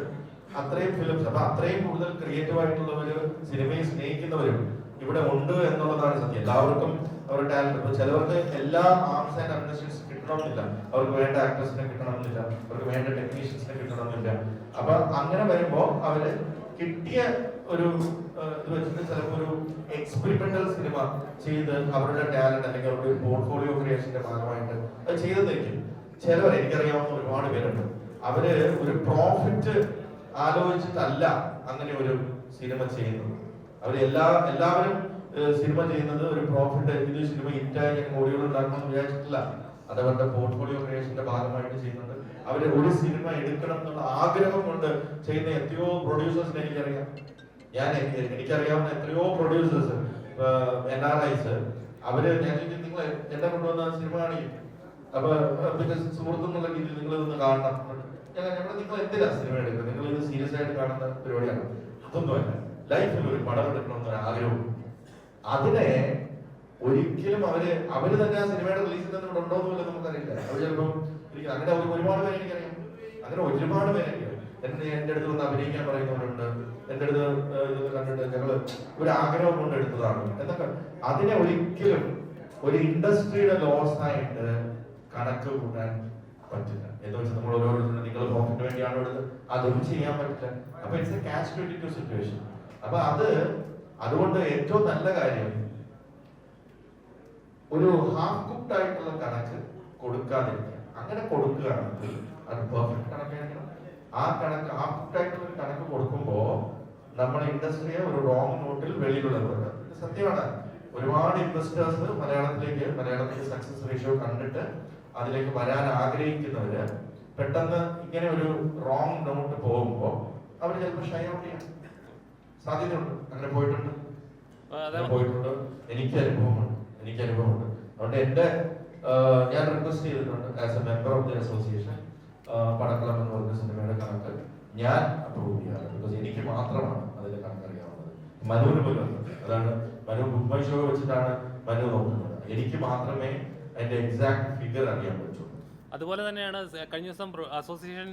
അത്രയും ഫിലിംസ്, അപ്പൊ അത്രയും കൂടുതൽ ക്രിയേറ്റീവ് ആയിട്ടുള്ള ഒരു സിനിമയെ സ്നേഹിക്കുന്ന ചിന്തിക്കുന്നവരും ഇവിടെ ഉണ്ട് എന്നുള്ളതാണ് സത്യം. എല്ലാവർക്കും അവരുടെ ടാലന്റ്. ഇപ്പൊ ചിലവർക്ക് എല്ലാ ആർട്സ് ആൻഡ് അഡ്മിനിസ്ട്രേഷൻസ് കിട്ടണമെന്നില്ല, അവർക്ക് വേണ്ട ആക്ടേഴ്സിനെ കിട്ടണമെന്നില്ല, അവർക്ക് വേണ്ട ടെക്നീഷ്യൻസിനെ കിട്ടണമെന്നില്ല. അപ്പൊ അങ്ങനെ വരുമ്പോ അവര് കിട്ടിയ ഒരു ഇത് വെച്ചിട്ട് ചിലപ്പോൾ ഒരു എക്സ്പെരിമെന്റൽ സിനിമ ചെയ്ത് അവരുടെ ടാലന്റ് അല്ലെങ്കിൽ അവരുടെ ഒരു പോർട്ട്ഫോളിയോ ക്രിയേഷന്റെ ഭാഗമായിട്ട് അത് ചെയ്തെന്നിരിക്കും. ചിലവർ, എനിക്കറിയാവുന്ന ഒരുപാട് പേരുണ്ട്, അവര് ഒരു പ്രോഫിറ്റ് ആലോചിച്ചിട്ടല്ല അങ്ങനെ ഒരു സിനിമ ചെയ്യുന്നത്. എല്ലാവരും സിനിമ ചെയ്യുന്നത് ഒരു പ്രോഫിറ്റ്, ഇത് സിനിമ ഹിറ്റായി ഞാൻ കോടികൾ ഉണ്ടാക്കണമെന്ന് വിചാരിച്ചിട്ടില്ല. അത് അവരുടെ പോർട്ട്ഫോളിയോ ക്രിയേഷന്റെ ഭാഗമായിട്ട് ചെയ്യുന്നുണ്ട്. അവര് ഒരു സിനിമ എടുക്കണം എന്നുള്ള ആഗ്രഹം കൊണ്ട് ചെയ്യുന്ന എത്രയോ പ്രൊഡ്യൂസേഴ്സിനെ എനിക്കറിയാം. എനിക്കറിയാവുന്ന എത്രയോ പ്രൊഡ്യൂസേഴ്സ്, NRIs, അവര് ഞാൻ നിങ്ങൾ എന്നെ കൊണ്ടുവന്ന സിനിമ കാണിക്കും. അപ്പൊ പിന്നെ സുഹൃത്തുന്നുള്ള രീതിയിൽ നിങ്ങൾ ഇതൊന്ന് കാണണം. നിങ്ങൾ എന്തിനാ സിനിമ എടുക്കുന്നത്? നിങ്ങൾ ഇത് സീരിയസ് ആയിട്ട് കാണുന്ന പരിപാടിയാണ്. അതൊന്നുമല്ല, ലൈഫിൽ ഒരു പടം എടുക്കണമെന്നൊരു ആഗ്രഹവും. അതിനെ ഒരിക്കലും അവര് തന്നെ ആ സിനിമയുടെ റിലീസിൽ തന്നെ ഇവിടെ ഉണ്ടോന്നില്ല നമുക്കറിയില്ല. അവർ ചിലപ്പം അങ്ങനെ ഒരുപാട് പേരെ എനിക്കറിയാം. അങ്ങനെ ഒരുപാട് പേരെ എന്റെ അടുത്ത് വന്ന് അഭിനയിക്കാൻ പറയുന്നവരുണ്ട്. എന്റെ അടുത്ത് ഇത് കണ്ടിട്ട് ഞങ്ങള് ഒരു ആഗ്രഹം കൊണ്ട് എടുത്തതാണ് എന്നൊക്കെ. അതിനെ ഒരിക്കലും ഒരു ഇൻഡസ്ട്രിയുടെ ലോസ് ആയിട്ട് കണക്ക് കൂട്ടാൻ പറ്റില്ല. എന്ന് വെച്ചാൽ നമ്മൾ ഓരോരുത്തരും നിങ്ങൾ പ്രോഫിറ്റിന് വേണ്ടിയാണ് എടുത്തത്, അതൊന്നും ചെയ്യാൻ പറ്റില്ല. അപ്പൊ ഇറ്റ്സ് എ catch-22 സിറ്റുവേഷൻ. അപ്പൊ അതുകൊണ്ട് ഏറ്റവും നല്ല കാര്യം ഒരു ഹാഫ് കുക്ഡ് ആയിട്ടുള്ള കണക്ക് കൊടുക്കാതിരിക്കുക. അങ്ങനെ കൊടുക്കുകയാണെങ്കിൽ അത് പെർഫെക്റ്റ് കണക്കായിരിക്കണം. ആ കണക്ക് ഹാഫ് കുക്ഡ് ആയിട്ടുള്ള ഒരു കണക്ക് കൊടുക്കുമ്പോ നമ്മുടെ ഇൻഡസ്ട്രിയെ ഒരു റോങ് നോട്ടിൽ വെളിയിലുള്ളവർക്ക് സത്യമാണ്. ഒരുപാട് ഇൻവെസ്റ്റേഴ്സ് മലയാളത്തിലെ സക്സസ് റേഷ്യോ കണ്ടിട്ട് അതിലേക്ക് വരാൻ ആഗ്രഹിക്കുന്നവര് പെട്ടെന്ന് ഇങ്ങനെ ഒരു റോങ് നോട്ട് പോകുമ്പോ അവർ ചിലപ്പോൾ ഷൈ ഔട്ട് ചെയ്യാൻ സാധ്യതയുണ്ട്. അങ്ങനെ പോയിട്ടുണ്ട്. എനിക്ക് അനുഭവമുണ്ട്. അതുകൊണ്ട് ഞാൻ റിക്വസ്റ്റ് ചെയ്തിട്ടുണ്ട് as a member of the association, Padakkalam എന്ന് പറഞ്ഞ സിനിമയുടെ കണക്ക് ഞാൻ അപ്രൂവ് ചെയ്യാറ്. ബിക്കോസ് എനിക്ക് മാത്രമാണ് അതിന്റെ കണക്കറിയാവുന്നത്. മനുവിന് പോലും അതാണ്. മനു ബുക്ക് മൈ ഷോ വെച്ചിട്ടാണ് മനു നോക്കുന്നത്. എനിക്ക് മാത്രമേ അതിന്റെ എക്സാക്ട് ഫിഗർ അറിയാൻ പറ്റൂ. അതുപോലെ തന്നെയാണ് കഴിഞ്ഞ ദിവസം അസോസിയേഷൻ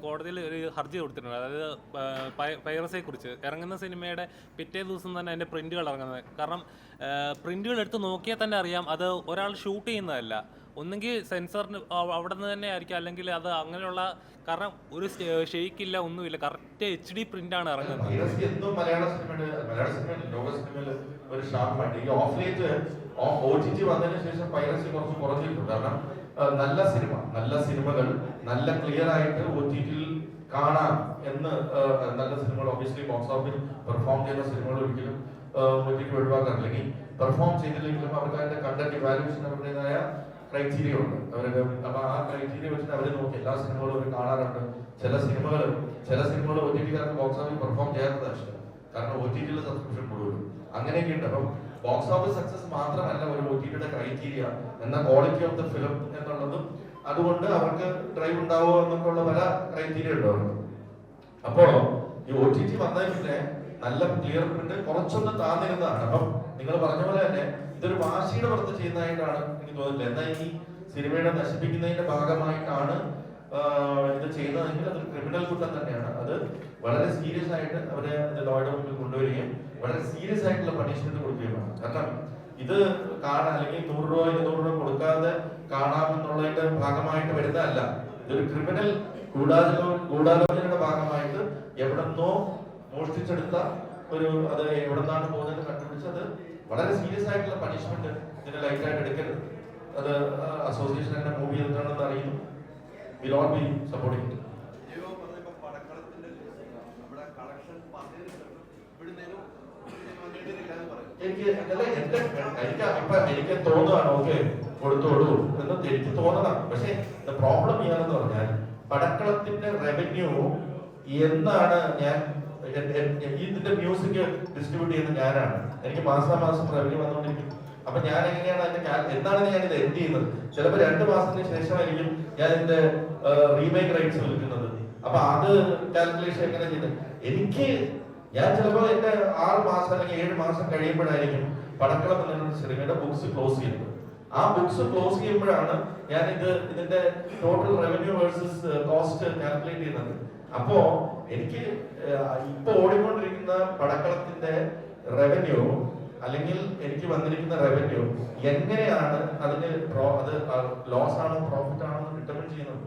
കോടതിയിൽ ഒരു ഹർജി കൊടുത്തിട്ടുണ്ട്. അതായത് പൈറസിയെ കുറിച്ച്. ഇറങ്ങുന്ന സിനിമയുടെ പിറ്റേ ദിവസം തന്നെ അതിൻ്റെ പ്രിന്റുകൾ ഇറങ്ങുന്നത്. കാരണം പ്രിന്റുകൾ എടുത്ത് നോക്കിയാൽ തന്നെ അറിയാം അത് ഒരാൾ ഷൂട്ട് ചെയ്യുന്നതല്ല. ഒന്നുകിൽ സെൻസറിന് അവിടെ നിന്ന് തന്നെ ആയിരിക്കും, അല്ലെങ്കിൽ അത് അങ്ങനെയുള്ള, കാരണം ഒരു ഷെയ്ക്കില്ല, ഒന്നുമില്ല, കറക്റ്റ് HD പ്രിന്റാണ് ഇറങ്ങുന്നത്. മലയാള സിനിമയിൽ ലോക സിനിമയിൽ ഒരു ഷാർപ്പായിട്ട് ഈ ഓഫ് ലേറ്റ് OTT വന്നതിന് ശേഷം പൈറസി കുറച്ച് കുറഞ്ഞിട്ടുണ്ട്. കാരണം നല്ല സിനിമകൾ നല്ല ക്ലിയർ ആയിട്ട് OTT-ൽ കാണാം എന്ന് നല്ല സിനിമകൾ ഒബ്വിയസ്ലി ബോക്സ് ഓഫീസിൽ പെർഫോം ചെയ്യുന്ന സിനിമകൾ ഒരിക്കലും OTT ഒഴിവാക്കാൻ, അല്ലെങ്കിൽ പെർഫോം ചെയ്തില്ലെങ്കിലും അവർക്ക് അതിന്റെ കണ്ടന്റ് ഇവാലുവേഷൻ അവരുടേതായ ക്രൈറ്റീരിയ ഉണ്ട്. അപ്പൊ ആ ക്രൈറ്റീരിയ വെച്ചിട്ട് അവർ നോക്കി എല്ലാ സിനിമകളും അവർ കാണാറുണ്ട്. ചില സിനിമകൾ OTT-കാർക്ക് ബോക്സ് ഓഫീസിൽ പെർഫോം ചെയ്യാത്തതാണ് ഇഷ്ടം. കാരണം OTT-ൽ സബ്സ്ക്രിപ്ഷൻ കൂടുതലും അങ്ങനെയൊക്കെ ഉണ്ട്. അപ്പം ബോക്സ് ഓഫീസ് സക്സസ് മാത്രമല്ല ഒരു OTT-യുടെ ക്രൈറ്റീരിയ എന്ന ക്വാളിറ്റി ഓഫ് ദ ഫിലിം എന്നുള്ളതും. അതുകൊണ്ട് അവർക്ക് ഡ്രൈവ് ഉണ്ടാവുക എന്നൊക്കെ ഉള്ള പല ക്രൈറ്റീരിയ ഉണ്ട് അവർക്ക്. അപ്പോ ഈ OTT വന്നതിൽ പിന്നെ നല്ല ക്ലിയർ പ്രിന്റ് കുറച്ചൊന്ന് താന്നിരുന്നതാണ്. അപ്പം നിങ്ങൾ പറഞ്ഞ പോലെ തന്നെ ഇതൊരു വാശിയുടെ പുറത്ത് ചെയ്യുന്നതായിട്ടാണ് എനിക്ക് തോന്നുന്നില്ല. എന്നാൽ ഈ സിനിമയുടെ നശിപ്പിക്കുന്നതിന്റെ ഭാഗമായിട്ടാണ് ഇത് ചെയ്യുന്നതെങ്കിൽ അതൊരു ക്രിമിനൽ കുറ്റം തന്നെയാണ്. അത് വളരെ സീരിയസ് ആയിട്ട് അവരെ ലോയുടെ മുമ്പിൽ കൊണ്ടുവരികയും വളരെ സീരിയസ് ആയിട്ടുള്ള പണിഷ്മെന്റ് കൊടുക്കുകയും വേണം. കാരണം ഇത് കാണാൻ, അല്ലെങ്കിൽ 100 രൂപ 200 രൂപ കൊടുക്കാതെ കാണാമെന്നുള്ളതിന്റെ ഭാഗമായിട്ട് വരുന്നതല്ല. ഇതൊരു ക്രിമിനൽ ഗൂഢാലോചനയുടെ ഭാഗമായിട്ട് എവിടെന്നോ മോഷ്ടിച്ചെടുത്ത അത് എവിടെ നിന്നാണ് പോകുന്നത് കണ്ടുപിടിച്ച് അത് വളരെ സീരിയസ് ആയിട്ടുള്ള പണിഷ്മെന്റ് ഇതിനെ ലൈറ്റായിട്ട് എടുക്കരുത്. അത് അസോസിയേഷൻ അങ്ങനെ മൂവ് ചെയ്തിട്ടുണ്ടെന്ന് അറിയുന്നു. Will all be supporting it. എനിക്ക് തോന്നുകയാണ് ഓക്കെ കൊടുത്തോളൂ എന്ന് എനിക്ക് തോന്നണം. പക്ഷെ പ്രോബ്ലം ചെയ്യാന്ന് പറഞ്ഞാൽ പടക്കളത്തിന്റെ റവന്യൂ എന്നാണ് ഇതിന്റെ മ്യൂസിക് ഡിസ്ട്രിബ്യൂട്ട് ചെയ്യുന്നത് ഞാനാണ്. എനിക്ക് മാസാമാസം റവന്യൂ വന്നുകൊണ്ടിരിക്കും. അപ്പൊ ഞാൻ എങ്ങനെയാണ് എന്താണ് ഞാൻ ഇത് എൻഡ് ചെയ്യുന്നത്? ചിലപ്പോൾ 2 മാസത്തിന് ശേഷമായിരിക്കും ഞാൻ ഇതിന്റെ റീമേക്ക് റൈറ്റ്സ് വിൽക്കുന്നത്. അപ്പൊ അത് കാൽക്കുലേഷൻ എങ്ങനെ ചെയ്യുന്നത്? ഞാൻ ചിലപ്പോൾ എന്റെ 6 മാസം അല്ലെങ്കിൽ 7 മാസം കഴിയുമ്പോഴായിരിക്കും പടക്കളം എന്നുള്ള സിനിമയുടെ ബുക്സ് ക്ലോസ് ചെയ്യുന്നത്. ആ ബുക്സ് ക്ലോസ് ചെയ്യുമ്പോഴാണ് ഞാൻ ഇതിന്റെ total revenue versus cost calculate ചെയ്യുന്നത്. അപ്പോ എനിക്ക് ഇപ്പൊ ഓടിക്കൊണ്ടിരിക്കുന്ന പടക്കളത്തിന്റെ റവന്യൂ അല്ലെങ്കിൽ എനിക്ക് വന്നിരിക്കുന്ന റവന്യൂ എങ്ങനെയാണ് അതിന് അത് ലോസ് ആണോ പ്രോഫിറ്റ് ആണോ എന്ന് ഡിറ്റർമിൻ ചെയ്യുന്നത്?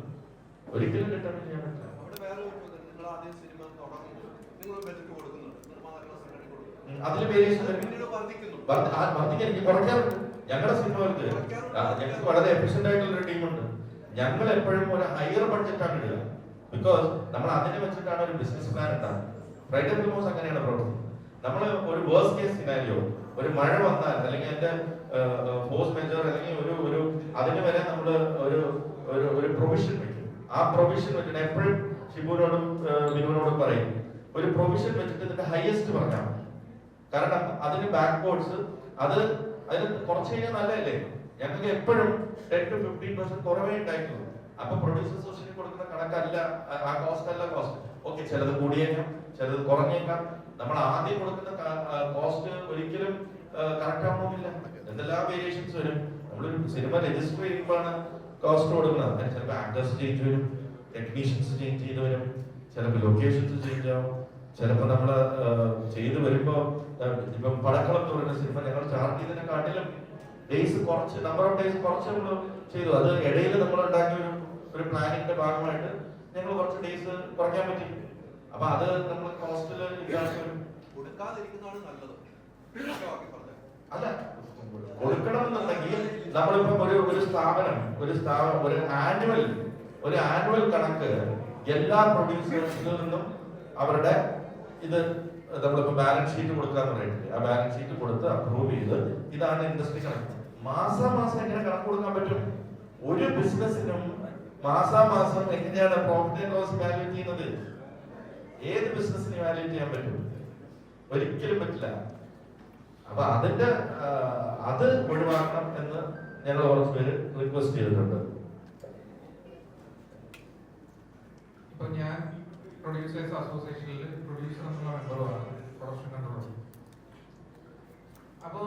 ഒരിക്കലും ഡിറ്റർമിൻ ചെയ്യാൻ പറ്റില്ല. അതിൽ വേരിയേഷൻ വർദ്ധിക്കാൻ എനിക്ക് കുറയ്ക്കാൻ പറ്റും. ഞങ്ങളുടെ സിനിമകൾക്ക് ഞങ്ങൾക്ക് വളരെ എഫിഷ്യന്റ് ആയിട്ടുള്ള ഒരു ടീമുണ്ട്. ഞങ്ങൾ എപ്പോഴും ഒരു ഹയർ ബഡ്ജറ്റാണ് ഇടുക. ബിക്കോസ് നമ്മൾ അതിനെ വെച്ചിട്ടാണ് ഒരു ബിസിനസ് പ്ലാൻ ഉണ്ടാകുന്നത്. ഫ്രൈഡേ ഫിലിമോസ് അങ്ങനെയാണ് പ്രവർത്തിക്കുന്നത്. നമ്മൾ ഒരു വേഴ്സ് കേസ് സിനാരിയോ, ഒരു മഴ വന്നാൽ അല്ലെങ്കിൽ എന്റെ ഫോഴ്സ് മേജർ അല്ലെങ്കിൽ ഒരു അതിന് വരെ നമ്മൾ ഒരു പ്രൊവിഷൻ വെക്കും. ആ പ്രൊവിഷൻ വെച്ചിട്ട് എപ്പോഴും ഷിബുവിനോടും വിനുവിനോടും പറയും, ഒരു പ്രൊവിഷൻ വെച്ചിട്ട് ഇതിന്റെ ഹയസ്റ്റ് പറഞ്ഞാൽ. കാരണം അതിന് ബാക്ക്വേർഡ്സ് അതിന് കുറച്ച് കഴിഞ്ഞാൽ നല്ലതല്ലേ? ഞങ്ങൾക്ക് എപ്പോഴും 10 to 15% കുറവേ ഉണ്ടായിട്ടുള്ളൂ. അപ്പൊ പ്രൊഡ്യൂസർ സൊസൈറ്റി കൊടുക്കുന്ന കണക്കല്ല ആ കോസ്റ്റ് അല്ല കോസ്റ്റ്. ഓക്കെ, ചിലത് കൂടിയേക്കാം, ചിലത് കുറഞ്ഞേക്കാം. നമ്മൾ ആദ്യം കൊടുക്കുന്ന കോസ്റ്റ് ഒരിക്കലും കറക്റ്റ് ആവണമെന്നില്ല. എന്തെല്ലാം വേരിയേഷൻസ് വരും. നമ്മളൊരു സിനിമ രജിസ്റ്റർ ചെയ്യുമ്പോഴാണ് കോസ്റ്റ് കൊടുക്കുന്നത്. അതിന് ചിലപ്പോൾ ആക്ടേഴ്സ് ചേഞ്ച് വരും, ടെക്നീഷ്യൻസ് ചേഞ്ച് ചെയ്ത് വരും, ചിലപ്പോൾ ലൊക്കേഷൻസ് ചേഞ്ച് ആവും, ചിലപ്പോൾ നമ്മൾ ചെയ്ത് വരുമ്പോൾ ഇപ്പം പടക്കളം എന്ന് പറയുന്ന സിനിമ ഞങ്ങൾ ചാർട്ട് ചെയ്തതിനെക്കാട്ടിലും ഡേയ്സ് കുറച്ച്, നമ്പർ ഓഫ് ഡേയ്സ് കുറച്ച് നമ്മൾ ചെയ്തു. അത് ഇടയിൽ നമ്മൾ ഉണ്ടാക്കിയ ഒരു പ്ലാനിങ്ങിന്റെ ഭാഗമായിട്ട് ഞങ്ങൾ കുറച്ച് ഡേയ്സ് കുറയ്ക്കാൻ പറ്റി. അപ്പൊ അത് നമ്മൾ കോസ്റ്റിൽ കൊടുക്കാതിരിക്കുന്നതാണ് നല്ലത്. അല്ല, കൊടുക്കണമെന്നുണ്ടെങ്കിൽ നമ്മളിപ്പം ഒരു സ്ഥാപനം ഒരു ആനുവൽ കണക്ക് എല്ലാ പ്രൊഡ്യൂസേഴ്സിൽ നിന്നും അവരുടെ ഇത് നമ്മളിപ്പോ ബാലൻസ് ഷീറ്റ് കൊടുക്കാന്ന് പറയുന്നത്, ആ ബാലൻസ് ഷീറ്റ് കൊടുത്ത് അപ്രൂവ് ചെയ്ത് ഇതാണ് ഇൻഡസ്ട്രി കണക്ക്. മാസം എങ്ങനെ കണക്ക് കൊടുക്കാൻ പറ്റും? ഒരു ബിസിനസിനും മാസം എങ്ങനെയാണ് പ്രോഫിറ്റ് ആൻഡ് ലോസ് വാല്യൂറ്റ് ചെയ്യുന്നത്? ഏത് ബിസിനസിനെ വാല്യൂറ്റ് ചെയ്യാൻ പറ്റും? ഒരിക്കലും പറ്റില്ല. അപ്പൊ അത് ഒഴിവാക്കണം എന്ന് ഞങ്ങൾ കുറച്ച് പേര് റിക്വസ്റ്റ് ചെയ്തിട്ടുണ്ട്. ഇപ്പൊ ഞാൻ പ്രൊഡ്യൂസേഴ്സ് അസോസിയേഷനിൽ പ്രൊഡ്യൂസർ എന്നുള്ള മെമ്പറുമാണ്, പ്രൊഡക്ഷൻ കൺട്രോളർ. അപ്പോ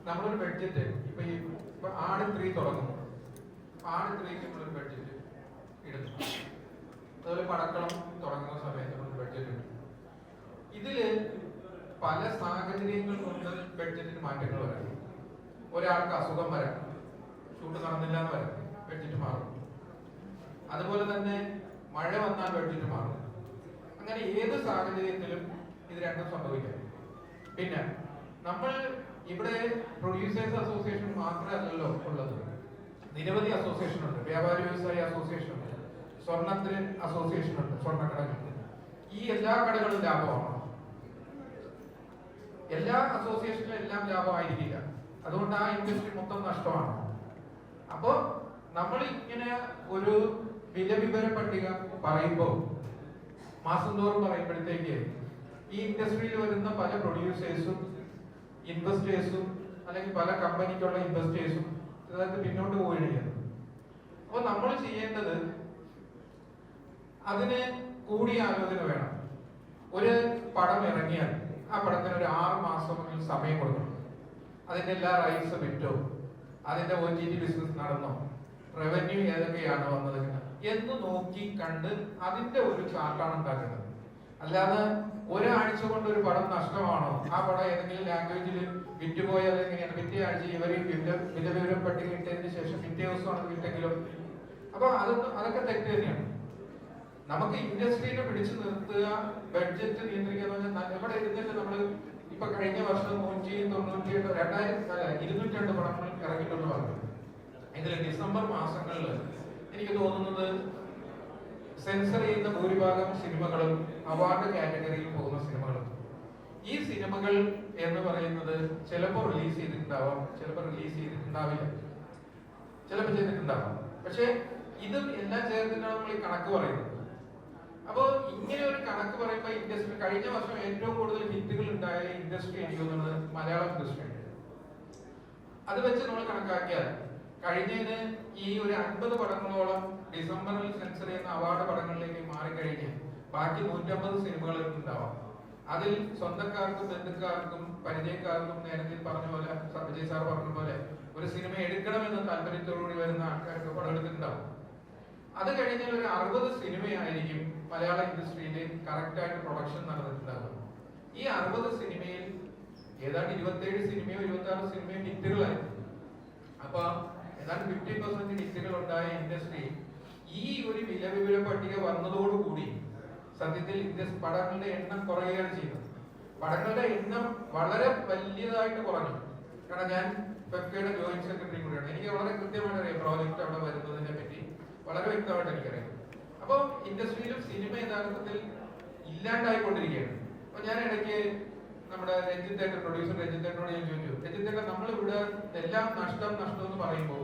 നമ്മളൊരു ബഡ്ജറ്റ് ഇപ്പൊ ആട് 3 തുടങ്ങുന്നു. ആട് 3ക്ക് നമ്മളൊരു ബഡ്ജറ്റ് ഇടുന്നു. അതുപോലെ പടക്കളം തുടങ്ങുന്ന സമയത്ത് നമ്മൾ ബഡ്ജറ്റ് ഇടുന്നു. ഇതില് പല സാഹചര്യങ്ങൾ കൊണ്ട് ബഡ്ജറ്റിന് മാറ്റങ്ങൾ വരാം. ഒരാൾക്ക് അസുഖം വരാം, ഷൂട്ട് നടന്നില്ല എന്ന് വരാം, ബഡ്ജറ്റ് മാറും. അതുപോലെ തന്നെ മഴ വന്നാൽ ബഡ്ജറ്റ് മാറും. അങ്ങനെ ഏത് സാഹചര്യത്തിലും ഇത് രണ്ടും സംഭവിക്കാം. പിന്നെ നമ്മൾ ഇവിടെ പ്രൊഡ്യൂസേഴ്സ് അസോസിയേഷൻ മാത്രമല്ലല്ലോ ഉള്ളത്, നിരവധി അസോസിയേഷൻ ഉണ്ട്. വ്യാപാരി വ്യവസായ അസോസിയേഷൻ ഉണ്ട്, സ്വർണ്ണത്തിന് അസോസിയേഷൻ ഉണ്ട്, സ്വർണ്ണക്കടകളുണ്ട്. ഈ എല്ലാ കടകളും ലാഭമാണ്. എല്ലാ അസോസിയേഷനിലും എല്ലാം ലാഭമായിരിക്കില്ല. അതുകൊണ്ട് ആ ഇൻഡസ്ട്രി മൊത്തം നഷ്ടമാണ്. അപ്പോ നമ്മൾ ഇങ്ങനെ ഒരു വില പട്ടിക പറയുമ്പോൾ മാസം തോറും പറയുമ്പോഴത്തേക്ക് ഈ ഇൻഡസ്ട്രിയിൽ വരുന്ന പല പ്രൊഡ്യൂസേഴ്സും ഇൻവെസ്റ്റേഴ്സും അല്ലെങ്കിൽ പല കമ്പനിക്കുള്ള ഇൻവെസ്റ്റേഴ്സും അതായത് പിന്നോട്ട് പോവുകയാണ്. അപ്പോൾ നമ്മൾ ചെയ്യേണ്ടത് അതിന് കൂടിയാലോചന വേണം. ഒരു പടം ഇറങ്ങിയാൽ ആ പടത്തിന് ഒരു 6 മാസമെങ്കിലും സമയം കൊടുക്കണം. അതിന്റെ എല്ലാ റൈറ്റ്സ് വിറ്റോ, അതിന്റെ OTT ബിസിനസ് നടന്നോ, റവന്യൂ ഏതൊക്കെയാണ് വന്നത് എന്ന് നോക്കി കണ്ട് അതിന്റെ ഒരു ചാർട്ടാണ് ഉണ്ടാക്കേണ്ടത്. അല്ലാതെ ഒരാഴ്ച കൊണ്ട് ഒരു പടം നഷ്ടമാണോ, ആ പടം ഏതെങ്കിലും ലാംഗ്വേജിൽ വിറ്റുപോയാൽ എങ്ങനെയാണ്, പിറ്റേ ആഴ്ച ഇവർ വിലവിവരം പട്ടിക ഇട്ടതിന് ശേഷം പിറ്റേ ദിവസമാണ് വിറ്റെങ്കിലും. അപ്പൊ അതൊക്കെ തെറ്റ് തന്നെയാണ്. നമുക്ക് ഇൻഡസ്ട്രീനെ പിടിച്ചു നിർത്തുക, ബഡ്ജറ്റ് നിയന്ത്രിക്കുക എന്ന് പറഞ്ഞാൽ ഇവിടെ ഇരുന്നിട്ട് നമ്മൾ ഇപ്പൊ കഴിഞ്ഞ വർഷം 202 പടങ്ങൾ ഇറങ്ങിയിട്ടുണ്ട് പറഞ്ഞു. ഇതിൽ ഡിസംബർ മാസങ്ങളിൽ എനിക്ക് തോന്നുന്നത് സെൻസർ ചെയ്യുന്ന ഭൂരിഭാഗം സിനിമകളും അവാർഡ് കാറ്റഗറിയിൽ പോകുന്ന സിനിമകളും. ഈ സിനിമകൾ എന്ന് പറയുന്നത് ചിലപ്പോൾ റിലീസ് ചെയ്തിട്ടുണ്ടാവാം, ചിലപ്പോൾ റിലീസ് ചെയ്തിട്ടുണ്ടാവില്ല, ചിലപ്പോൾ ചെയ്തിട്ടുണ്ടാവാം. പക്ഷെ ഇതും എല്ലാം ചേർത്തിട്ടാണ് നമ്മൾ ഈ കണക്ക് പറയുന്നത്. അപ്പോ ഇങ്ങനെ ഒരു കണക്ക് പറയുമ്പോൾ ഇൻഡസ്ട്രി കഴിഞ്ഞ വർഷം ഏറ്റവും കൂടുതൽ ഹിറ്റുകൾ ഉണ്ടായ ഇൻഡസ്ട്രി എനിക്ക് തോന്നുന്നത് മലയാളം ഇൻഡസ്ട്രിയാണ്. അത് വെച്ച് നമ്മൾ കണക്കാക്കിയാൽ കഴിഞ്ഞതിന് ഈ ഒരു 50 പടങ്ങളോളം ഡിസംബറിൽ സെൻസർ ചെയ്യുന്ന അവാർഡ് പടങ്ങളിലേക്ക് മാറിക്കഴിഞ്ഞ് ബാക്കി 150 സിനിമകൾ ഉണ്ടാവാം. അതിൽ സ്വന്തക്കാർക്കും ബന്ധുക്കാർക്കും പരിചയക്കാർക്കും നേരത്തെ പറഞ്ഞ പോലെ വിജയ് സാർ പറഞ്ഞ പോലെ ഒരു സിനിമ എടുക്കണമെന്ന താല്പര്യത്തോടുകൂടി വരുന്ന ആൾക്കാർക്ക് പടമെടുത്തിട്ടുണ്ടാവും. അത് കഴിഞ്ഞാൽ ഒരു 60 സിനിമയായിരിക്കും മലയാള ഇൻഡസ്ട്രിയിൽ കറക്റ്റ് ആയിട്ട് പ്രൊഡക്ഷൻ നടന്നിട്ടുണ്ടാകും. ഈ 60 സിനിമയിൽ ഏതാണ്ട് 27 സിനിമയോ 26 സിനിമയോ ഹിറ്റുകളായിരുന്നു. അപ്പൊ ഏതാണ്ട് 50% ഹിറ്റുകൾ ഉണ്ടായ ഇൻഡസ്ട്രി ഈ ഒരു വില പട്ടിക വന്നതോടുകൂടി സത്യത്തിൽ പടങ്ങളുടെ എണ്ണം കുറയുകയാണ് ചെയ്യുന്നത്. പടങ്ങളുടെ എണ്ണം വളരെ വലിയതായിട്ട് കുറഞ്ഞു. കാരണം ഞാൻ പെപ്കയുടെ ജോയിന്റ് സെക്രട്ടറി കൂടിയാണ്. എനിക്ക് വളരെ കൃത്യമായിട്ട് അറിയാം പ്രോജക്റ്റ് അവിടെ വരുന്നതിനെ പറ്റി വളരെ വ്യക്തമായിട്ട് എനിക്കറിയാം. അപ്പോൾ ഇൻഡസ്ട്രിയിലും സിനിമ യഥാർത്ഥത്തിൽ ഇല്ലാണ്ടായിക്കൊണ്ടിരിക്കുകയാണ്. അപ്പൊ ഞാൻ ഇടയ്ക്ക് നമ്മുടെ രഞ്ജിത്തേട്ടൻ പ്രൊഡ്യൂസർ രഞ്ജിത്തേട്ടനോട് ഞാൻ ചോദിച്ചു, രഞ്ജിത്തേട്ടൻ നമ്മളിവിടെ എല്ലാം നഷ്ടം എന്ന് പറയുമ്പോൾ